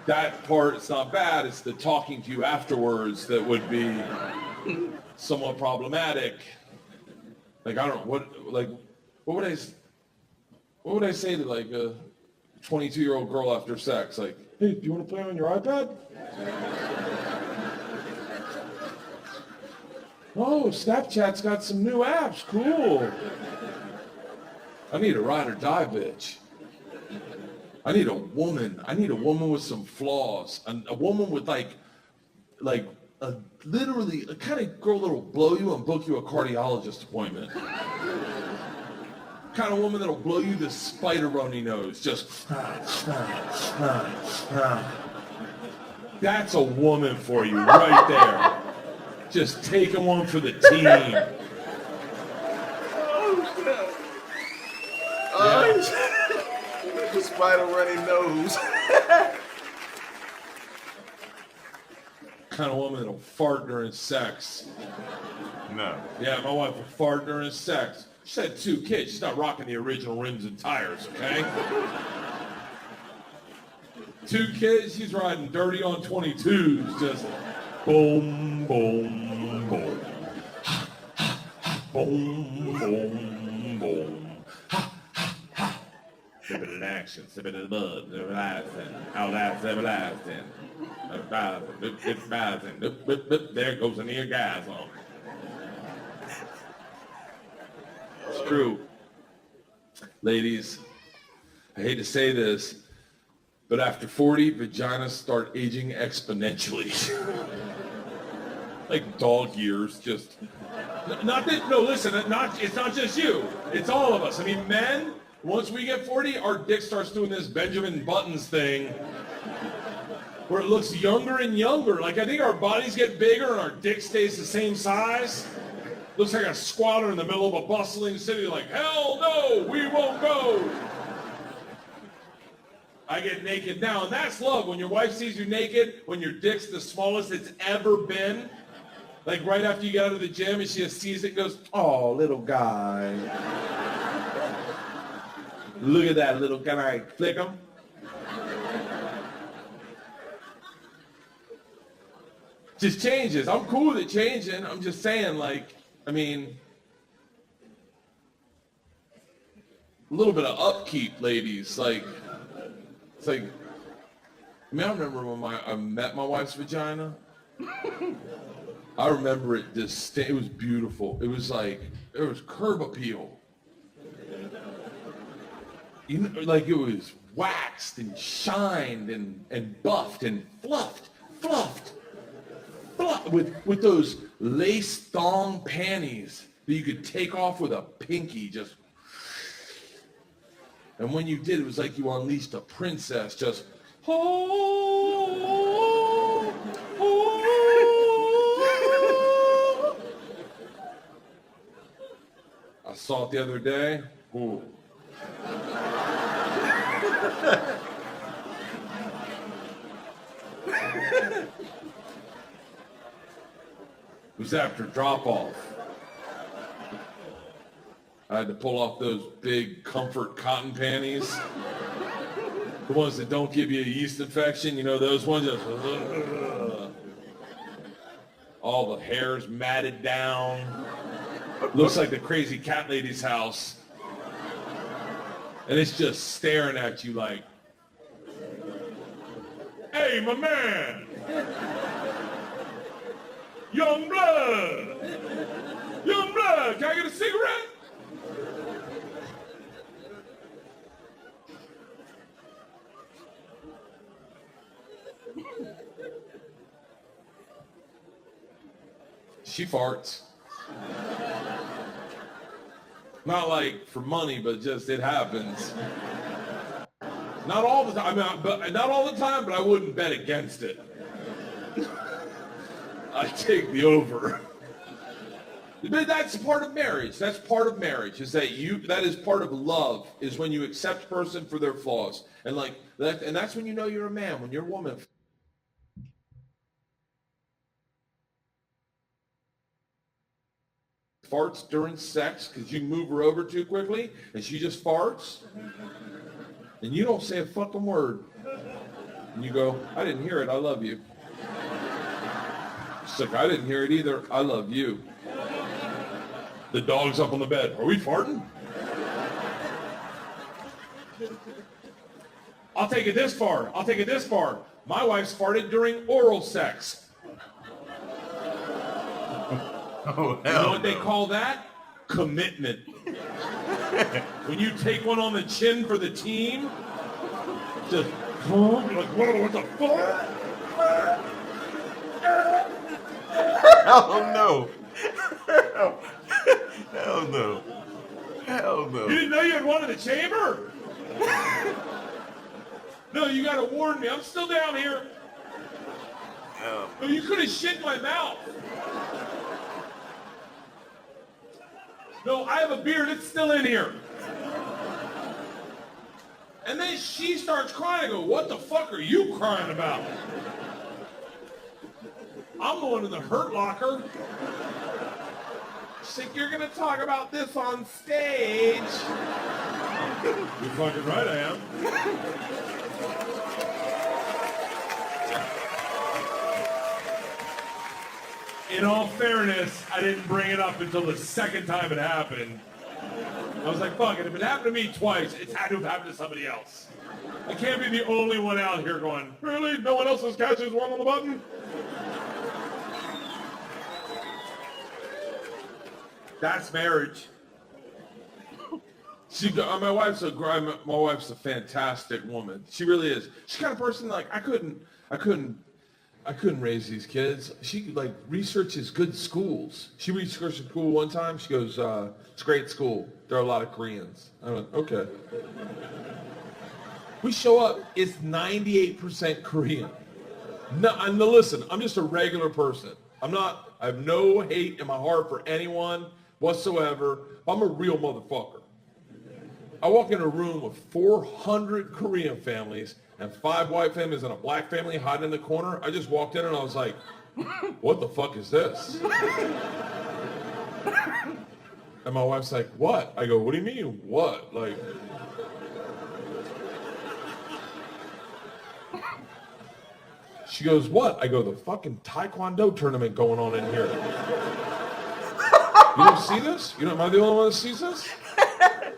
Speaker 2: That part's not bad. It's the talking to you afterwards that would be somewhat problematic. Like, I don't know, what would I say to like a 22-year-old girl after sex? Like, hey, do you want to play on your iPad? Oh, Snapchat's got some new apps. Cool. I need a ride or die bitch. I need a woman with some flaws. A woman with literally a kind of girl that'll blow you and book you a cardiologist appointment. Kind of woman that'll blow you the spider-runny nose. Just that's a woman for you right there. Just taking one for the team.
Speaker 1: The spider running nose.
Speaker 2: Kind of woman that'll fart during sex.
Speaker 1: No.
Speaker 2: Yeah, my wife will fart during sex. She had 2 kids. She's not rocking the original rims and tires, okay? 2 kids, she's riding dirty on 22s, just boom, boom, boom. Boom, boom, boom. Sipping in action, sipping in the mud, everlasting, outlasting, everlasting. There goes an orgasm. It's true. Ladies, I hate to say this, but after 40, vaginas start aging exponentially. Like dog years, just. It's not just you. It's all of us. I mean, men, once we get 40, our dick starts doing this Benjamin Buttons thing where it looks younger and younger. Like, I think our bodies get bigger and our dick stays the same size. Looks like a squatter in the middle of a bustling city, like, hell no, we won't go. I get naked now, and that's love. When your wife sees you naked, when your dick's the smallest it's ever been, like right after you get out of the gym and she just sees it and goes, oh, little guy. Look at that little, can I flick him? Just changes. I'm cool with it changing. I'm just saying, like, I mean, a little bit of upkeep, ladies. Like, it's like, I mean, I remember when I met my wife's vagina. I remember it it was beautiful. It was like, there was curb appeal. You know, like it was waxed and shined and buffed and fluffed with those lace thong panties that you could take off with a pinky, just. And when you did, it was like you unleashed a princess, just. Oh, oh. I saw it the other day. Ooh. It was after drop-off. I had to pull off those big comfort cotton panties. The ones that don't give you a yeast infection, you know, those ones. Just, All the hair's matted down. Looks like the crazy cat lady's house. And it's just staring at you like, hey, my man. Young blood. Young blood, can I get a cigarette? She farts. Not like for money, but just it happens. Not all the time, not all the time, but I wouldn't bet against it. I take the over. But that's part of marriage. That's part of marriage. Is that that is part of love, is when you accept a person for their flaws. And like that, and that's when you know you're a man, when you're a woman. Farts during sex because you move her over too quickly and she just farts and you don't say a fucking word and you go, I didn't hear it, I love you. She's like, I didn't hear it either, I love you. The dog's up on the bed. Are we farting? I'll take it this far. My wife's farted during oral sex.
Speaker 1: Oh,
Speaker 2: you know what they call that? Commitment. When you take one on the chin for the team, just like, what the fuck?
Speaker 1: Hell no. Hell no. Hell no.
Speaker 2: You didn't know you had one in the chamber? No, you gotta warn me. I'm still down here. No, you could have shit in my mouth. No, I have a beard, it's still in here. And then she starts crying. I go, what the fuck are you crying about? I'm going to the hurt locker. She's like, you're gonna talk about this on stage. You're fucking right, I am. In all fairness, I didn't bring it up until the second time it happened. I was like, fuck it, if it happened to me twice, it's had to have happened to somebody else. I can't be the only one out here going, really? No one else has catches one on the button? That's marriage. My wife's a fantastic woman. She really is. She's the kind of person like I couldn't raise these kids. She like researches good schools. She researched a school one time. She goes, it's a great school. There are a lot of Koreans. I went, okay. We show up, it's 98% Korean. No, listen, I'm just a regular person. I have no hate in my heart for anyone whatsoever. I'm a real motherfucker. I walk in a room with 400 Korean families and 5 white families and a black family hiding in the corner. I just walked in and I was like, what the fuck is this? And my wife's like, what? I go, what do you mean, what? Like, she goes, what? I go, the fucking Taekwondo tournament going on in here. You don't see this? Am I the only one that sees this?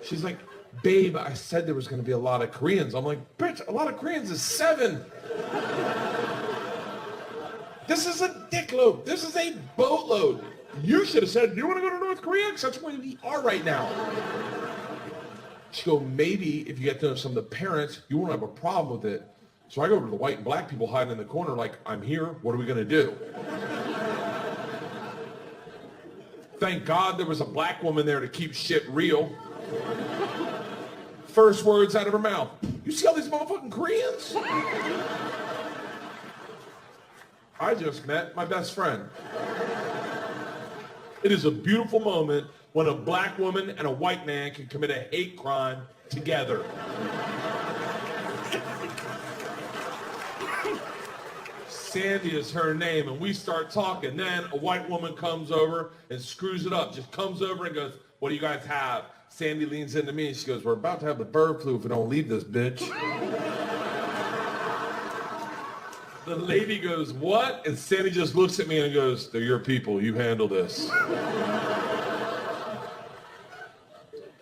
Speaker 2: She's like, babe, I said there was going to be a lot of Koreans. I'm like, bitch, a lot of Koreans is 7. This is a dickload. This is a boatload. You should have said, do you want to go to North Korea? Because that's where we are right now. She go, maybe if you get to know some of the parents, you won't have a problem with it. So I go to the white and black people hiding in the corner like, I'm here. What are we going to do? Thank God there was a black woman there to keep shit real. First words out of her mouth. You see all these motherfucking Koreans? I just met my best friend. It is a beautiful moment when a black woman and a white man can commit a hate crime together. Sandy is her name, and we start talking. Then a white woman comes over and screws it up. Just comes over and goes, what do you guys have? Sandy leans into me and she goes, we're about to have the bird flu if we don't leave this bitch. The lady goes, what? And Sandy just looks at me and goes, they're your people, you handle this.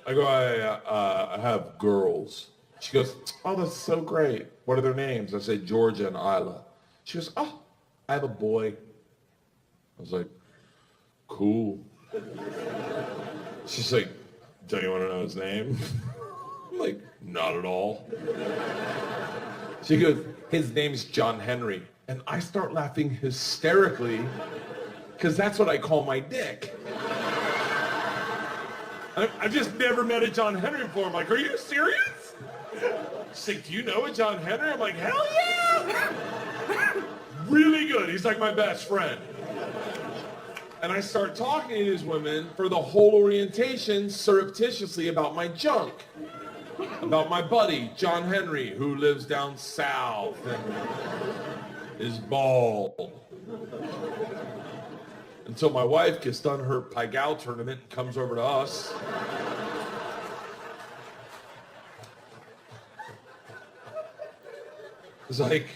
Speaker 2: I go, I have girls. She goes, oh, that's so great. What are their names? I say, Georgia and Isla. She goes, oh, I have a boy. I was like, cool. She's like, don't you want to know his name? I'm like, not at all. She goes, his name's John Henry. And I start laughing hysterically because that's what I call my dick. I've just never met a John Henry before. I'm like, are you serious? She's like, do you know a John Henry? I'm like, hell yeah! Really good. He's like my best friend. And I start talking to these women for the whole orientation surreptitiously about my junk. About my buddy, John Henry, who lives down south and is bald. Until my wife gets done her Pai Gow tournament and comes over to us. It's like,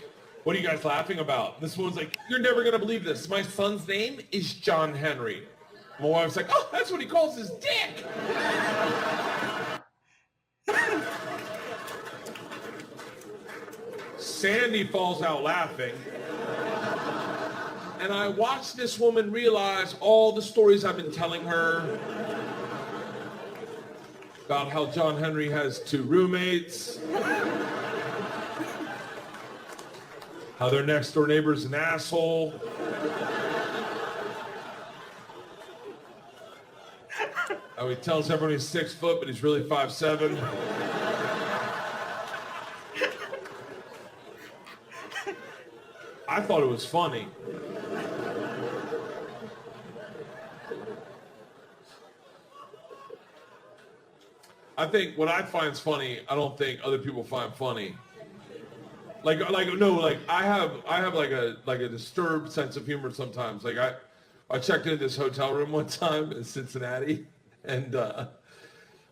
Speaker 2: what are you guys laughing about? This woman's like, you're never gonna believe this. My son's name is John Henry. My wife's like, oh, that's what he calls his dick. Sandy falls out laughing. And I watched this woman realize all the stories I've been telling her about how John Henry has 2 roommates, how their next door neighbor's an asshole, how he tells everyone he's 6 foot, but he's really 5'7". I thought it was funny. I think what I find funny, I don't think other people find funny. I have like a disturbed sense of humor sometimes. Like I checked into this hotel room one time in Cincinnati, and I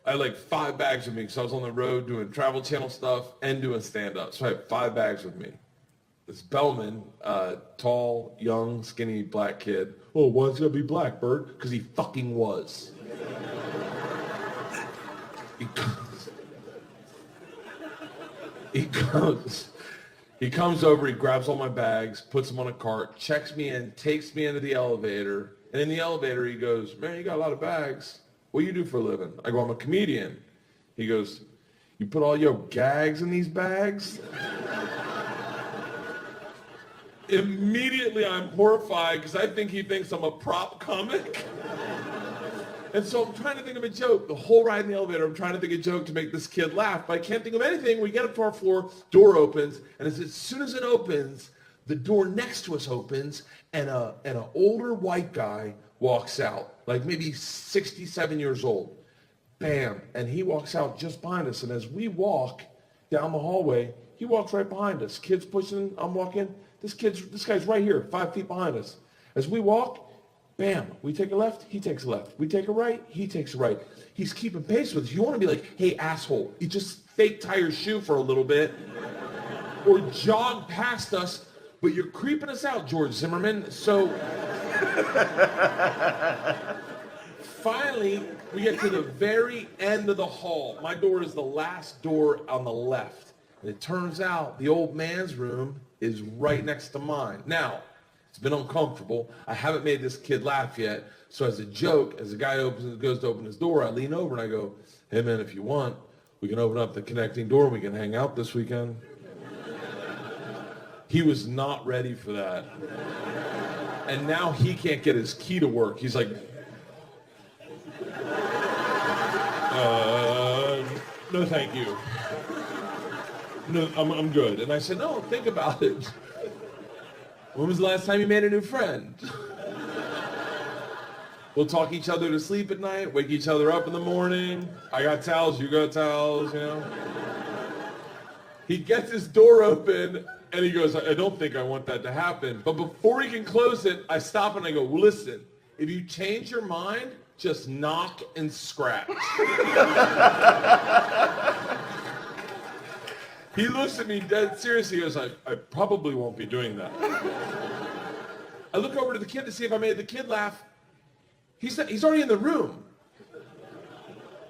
Speaker 2: had like 5 bags with me because I was on the road doing Travel Channel stuff and doing stand-up. So I had 5 bags with me. This bellman, tall, young, skinny black kid. Oh, why is he gonna be black, Bert? Because he fucking was. He comes over, he grabs all my bags, puts them on a cart, checks me in, takes me into the elevator, and in the elevator he goes, man, you got a lot of bags. What do you do for a living? I go, I'm a comedian. He goes, you put all your gags in these bags? Immediately I'm horrified because I think he thinks I'm a prop comic. And so I'm trying to think of a joke. The whole ride in the elevator, I'm trying to think of a joke to make this kid laugh, but I can't think of anything. We get up to our floor, door opens, and as soon as it opens, the door next to us opens, and an older white guy walks out, like maybe 67 years old. Bam. And he walks out just behind us, and as we walk down the hallway, he walks right behind us. Kids pushing, I'm walking. This guy's right here, 5 feet behind us. As we walk, bam, we take a left, he takes a left. We take a right, he takes a right. He's keeping pace with us. You want to be like, hey, asshole, you just fake tie your shoe for a little bit or jog past us, but you're creeping us out, George Zimmerman. So finally, we get to the very end of the hall. My door is the last door on the left. And it turns out the old man's room is right next to mine. Now, it's been uncomfortable. I haven't made this kid laugh yet. So as a joke, as the guy goes to open his door, I lean over and I go, hey man, if you want, we can open up the connecting door and we can hang out this weekend. He was not ready for that. And now he can't get his key to work. He's like, no thank you. No, I'm good. And I said, no, think about it. When was the last time you made a new friend? We'll talk each other to sleep at night, wake each other up in the morning. I got towels, you got towels, you know. He gets his door open and he goes, I don't think I want that to happen. But before he can close it, I stop and I go, well, listen, if you change your mind, just knock and scratch. He looks at me dead serious. He goes, I probably won't be doing that. I look over to the kid to see if I made the kid laugh. He's already in the room.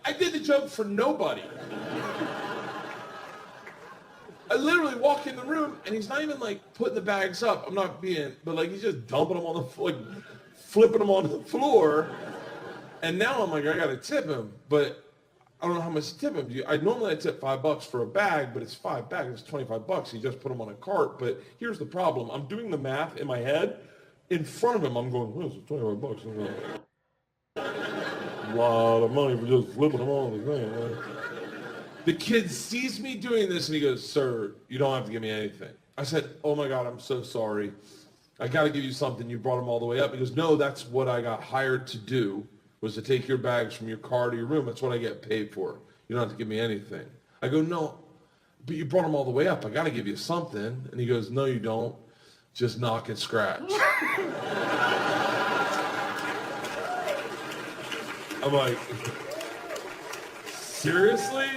Speaker 2: I did the joke for nobody. I literally walk in the room and he's not even like putting the bags up. I'm not being, but like he's just dumping them on the floor, like flipping them on the floor. And now I'm like, I gotta tip him, but I don't know how much to tip him. I normally tip $5 for a bag, but it's 5 bags, it's $25. He just put them on a cart. But here's the problem. I'm doing the math in my head. In front of him, I'm going, well, it's $25. I'm going, a lot of money for just flipping them on the thing, man. The kid sees me doing this and he goes, sir, you don't have to give me anything. I said, oh my God, I'm so sorry. I got to give you something. You brought them all the way up. He goes, no, that's what I got hired to do, was to take your bags from your car to your room. That's what I get paid for. You don't have to give me anything. I go, no, but you brought them all the way up. I got to give you something. And he goes, no, you don't. Just knock and scratch. I'm like, seriously?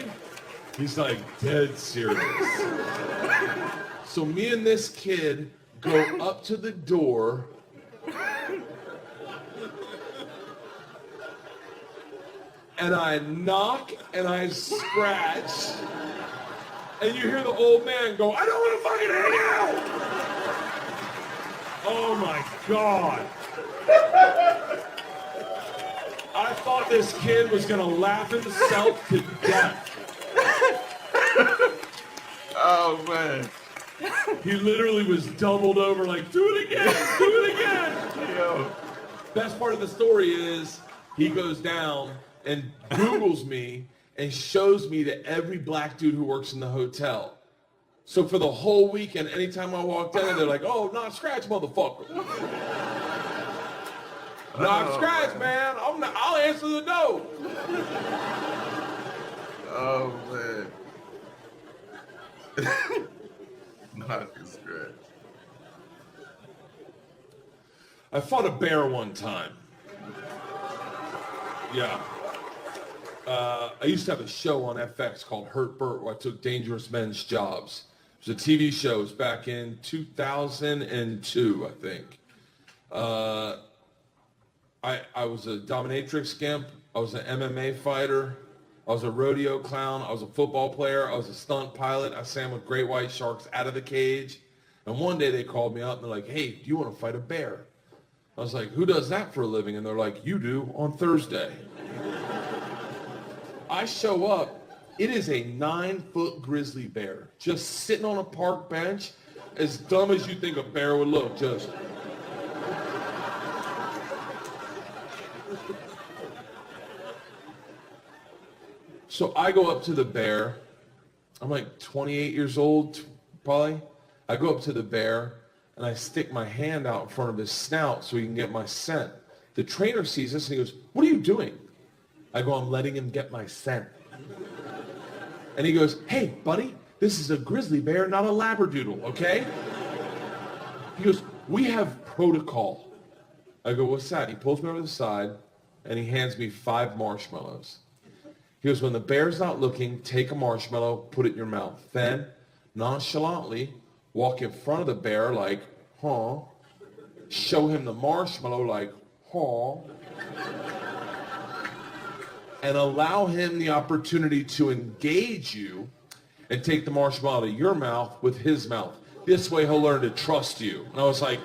Speaker 2: He's like, dead serious. So me and this kid go up to the door. And I knock and I scratch. And you hear the old man go, I don't want to fucking hang out. Oh my God. I thought this kid was gonna laugh himself to death.
Speaker 1: Oh man.
Speaker 2: He literally was doubled over like, do it again, do it again.
Speaker 1: Yo.
Speaker 2: Best part of the story is he goes down and Googles me and shows me to every black dude who works in the hotel. So for the whole weekend, anytime I walked in, they're like, oh, knock scratch, motherfucker. Knock scratch, man. I'll answer the door.
Speaker 1: Oh man. Knock and scratch.
Speaker 2: I fought a bear one time. Yeah. I used to have a show on FX called Hurt Bert where I took dangerous men's jobs. It was a TV show. It was back in 2002, I think. I was a dominatrix gimp. I was an MMA fighter. I was a rodeo clown. I was a football player. I was a stunt pilot. I swam with great white sharks out of the cage. And one day they called me up and they're like, hey, do you want to fight a bear? I was like, who does that for a living? And they're like, you do on Thursday. I show up. It is a 9-foot grizzly bear just sitting on a park bench, as dumb as you think a bear would look, just. So I go up to the bear. I'm like 28 years old, probably. I go up to the bear and I stick my hand out in front of his snout so he can get my scent. The trainer sees this and he goes, what are you doing? I go, I'm letting him get my scent. And he goes, hey, buddy, this is a grizzly bear, not a labradoodle, okay? He goes, we have protocol. I go, what's that? He pulls me over to the side and he hands me 5 marshmallows. He goes, when the bear's not looking, take a marshmallow, put it in your mouth. Then, nonchalantly, walk in front of the bear like, huh? Show him the marshmallow like, huh? And allow him the opportunity to engage you and take the marshmallow out of your mouth with his mouth. This way he'll learn to trust you. And I was like,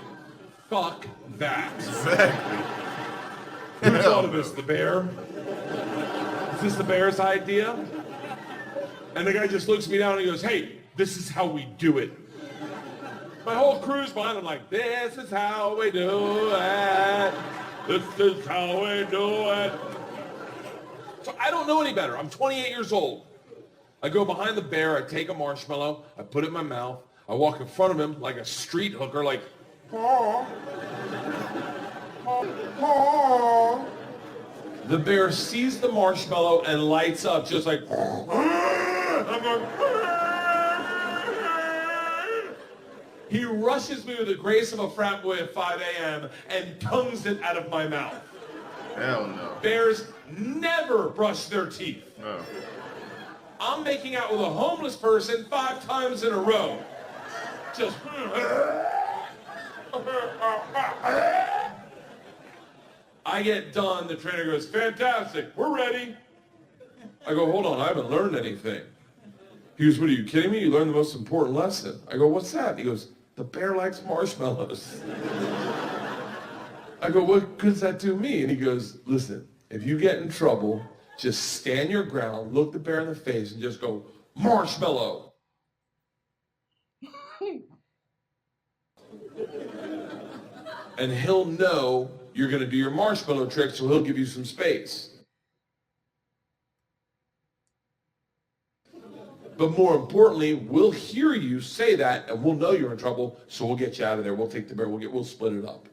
Speaker 2: fuck that.
Speaker 1: Exactly.
Speaker 2: Who thought of this, the bear? Is this the bear's idea? And the guy just looks me down and he goes, hey, this is how we do it. My whole crew's behind him like, this is how we do it. This is how we do it. So I don't know any better. I'm 28 years old. I go behind the bear, I take a marshmallow, I put it in my mouth, I walk in front of him like a street hooker, like, oh. Oh. The bear sees the marshmallow and lights up just like, I'm going, he rushes me with the grace of a frat boy at 5 a.m. and tongues it out of my mouth.
Speaker 1: Hell no.
Speaker 2: Bears never brush their teeth.
Speaker 1: No.
Speaker 2: I'm making out with a homeless person 5 times in a row. Just... I get done, the trainer goes, fantastic, we're ready. I go, hold on, I haven't learned anything. He goes, what are you kidding me? You learned the most important lesson. I go, what's that? He goes, the bear likes marshmallows. I go, what good does that do me? And he goes, listen, if you get in trouble, just stand your ground, look the bear in the face, and just go, marshmallow. And he'll know you're going to do your marshmallow trick, so he'll give you some space. But more importantly, we'll hear you say that, and we'll know you're in trouble, so we'll get you out of there. We'll take the bear, we'll split it up.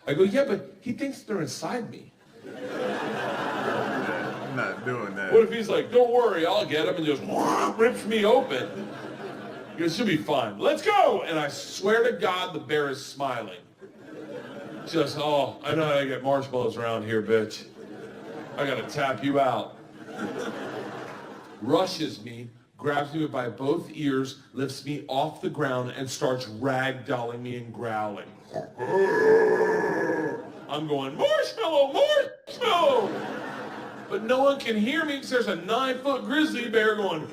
Speaker 2: I go, yeah, but he thinks they're inside me.
Speaker 1: I'm not doing that.
Speaker 2: What if he's like, don't worry, I'll get him, and just rips me open? He goes, she'll be fine. Let's go! And I swear to God, the bear is smiling. Just, oh, I know how to get marshmallows around here, bitch. I gotta tap you out. Rushes me, grabs me by both ears, lifts me off the ground, and starts ragdolling me and growling. I'm going, marshmallow, marshmallow! But no one can hear me because there's a 9-foot grizzly bear going.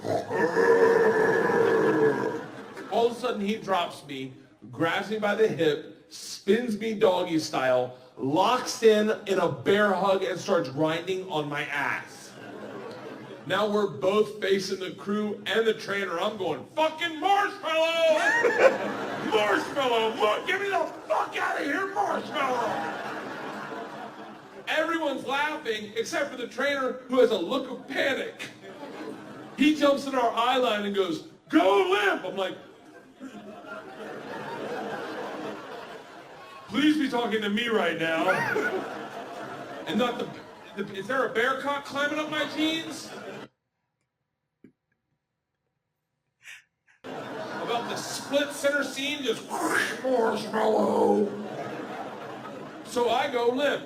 Speaker 2: All of a sudden he drops me, grabs me by the hip, spins me doggy style, locks in a bear hug, and starts grinding on my ass. Now we're both facing the crew and the trainer. I'm going, fucking marshmallow! Marshmallow! Get me the fuck out of here, marshmallow! Everyone's laughing except for the trainer, who has a look of panic. He jumps in our eye line and goes, go limp! I'm like, please be talking to me right now. And not is there a bear cock climbing up my jeans? About the split center seam, just marshmallow. So I go limp.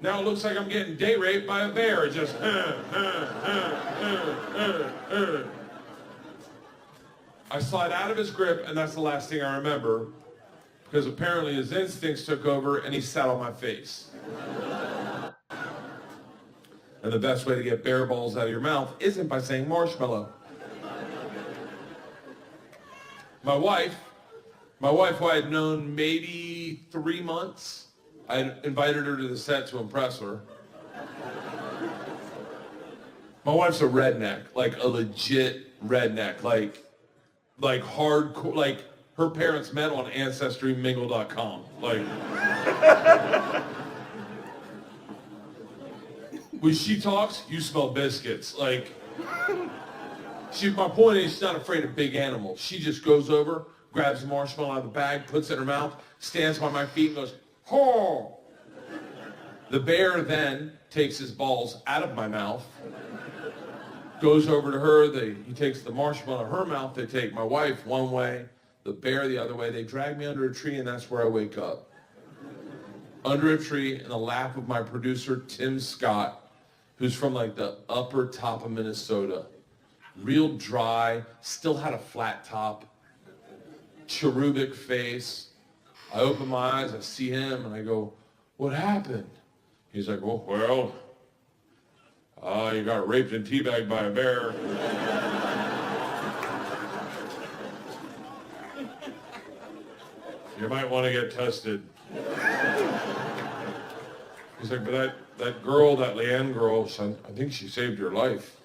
Speaker 2: Now it looks like I'm getting day raped by a bear. It just, I slide out of his grip, and that's the last thing I remember, because apparently his instincts took over and he sat on my face. And the best way to get bear balls out of your mouth isn't by saying marshmallow. My wife, who I had known maybe 3 months, I had invited her to the set to impress her. My wife's a redneck, like a legit redneck, like hardcore, like her parents met on AncestryMingle.com. Like, when she talks, you smell biscuits. Like, my point is, she's not afraid of big animals. She just goes over, grabs a marshmallow out of the bag, puts it in her mouth, stands by my feet and goes, "Ho!" The bear then takes his balls out of my mouth, goes over to her, he takes the marshmallow out of her mouth, they take my wife one way, the bear the other way, they drag me under a tree, and that's where I wake up. Under a tree in the lap of my producer, Tim Scott, who's from like the upper top of Minnesota. Real dry, still had a flat top, cherubic face. I open my eyes, I see him, and I go, what happened? He's like, well, you got raped and teabagged by a bear. You might want to get tested. He's like, but that girl, that Leanne girl, son, I think she saved your life.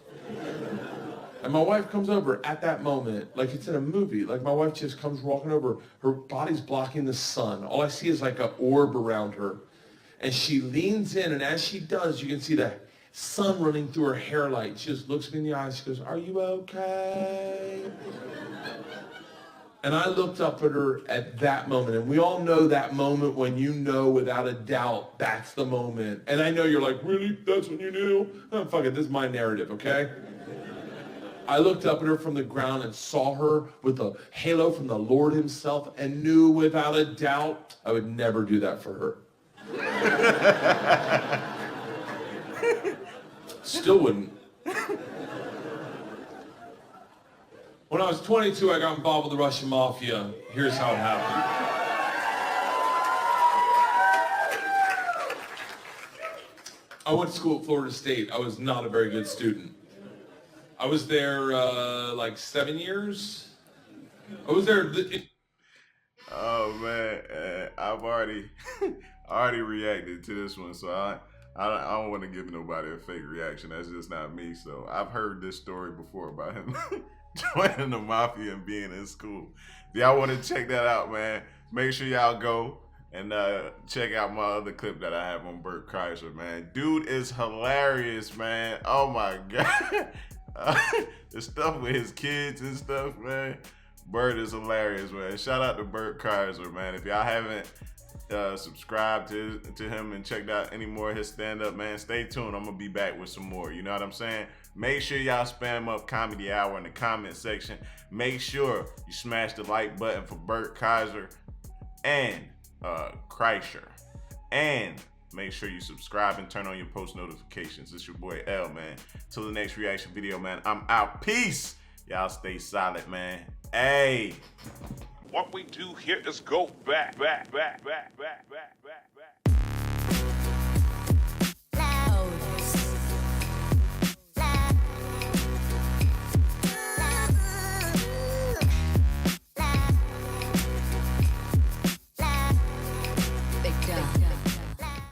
Speaker 2: And my wife comes over at that moment, like it's in a movie. Like my wife just comes walking over. Her body's blocking the sun. All I see is like an orb around her. And she leans in, and as she does, you can see the sun running through her hairlight. She just looks me in the eyes. She goes, are you okay? And I looked up at her at that moment. And we all know that moment when you know without a doubt that's the moment. And I know you're like, really? That's when you knew? Oh, fuck it. This is my narrative, okay? I looked up at her from the ground and saw her with a halo from the Lord himself and knew without a doubt I would never do that for her. Still wouldn't. When I was 22, I got involved with the Russian mafia. Here's how it happened. I went to school at Florida State. I was not a very good student. I was there like 7 years. I was there.
Speaker 1: Oh man, I've already already reacted to this one, so I don't want to give nobody a fake reaction. That's just not me. So I've heard this story before about him joining the mafia and being in school. If y'all want to check that out, man, make sure y'all go and check out my other clip that I have on Bert Kreisher, man. Dude is hilarious, man. Oh my God. The stuff with his kids and stuff, man. Bert is hilarious, man. Shout out to Bert Kreisher, man. If y'all haven't subscribed to him and checked out any more of his stand-up, man, stay tuned. I'm gonna be back with some more. You know what I'm saying? Make sure y'all spam up Comedy Hour in the comment section. Make sure you smash the like button for Bert Kreisher and Kreisher. And make sure you subscribe and turn on your post notifications. It's your boy L, man. Till the next reaction video, man, I'm out. Peace. Y'all stay solid, man. Hey.
Speaker 3: What we do here is go back.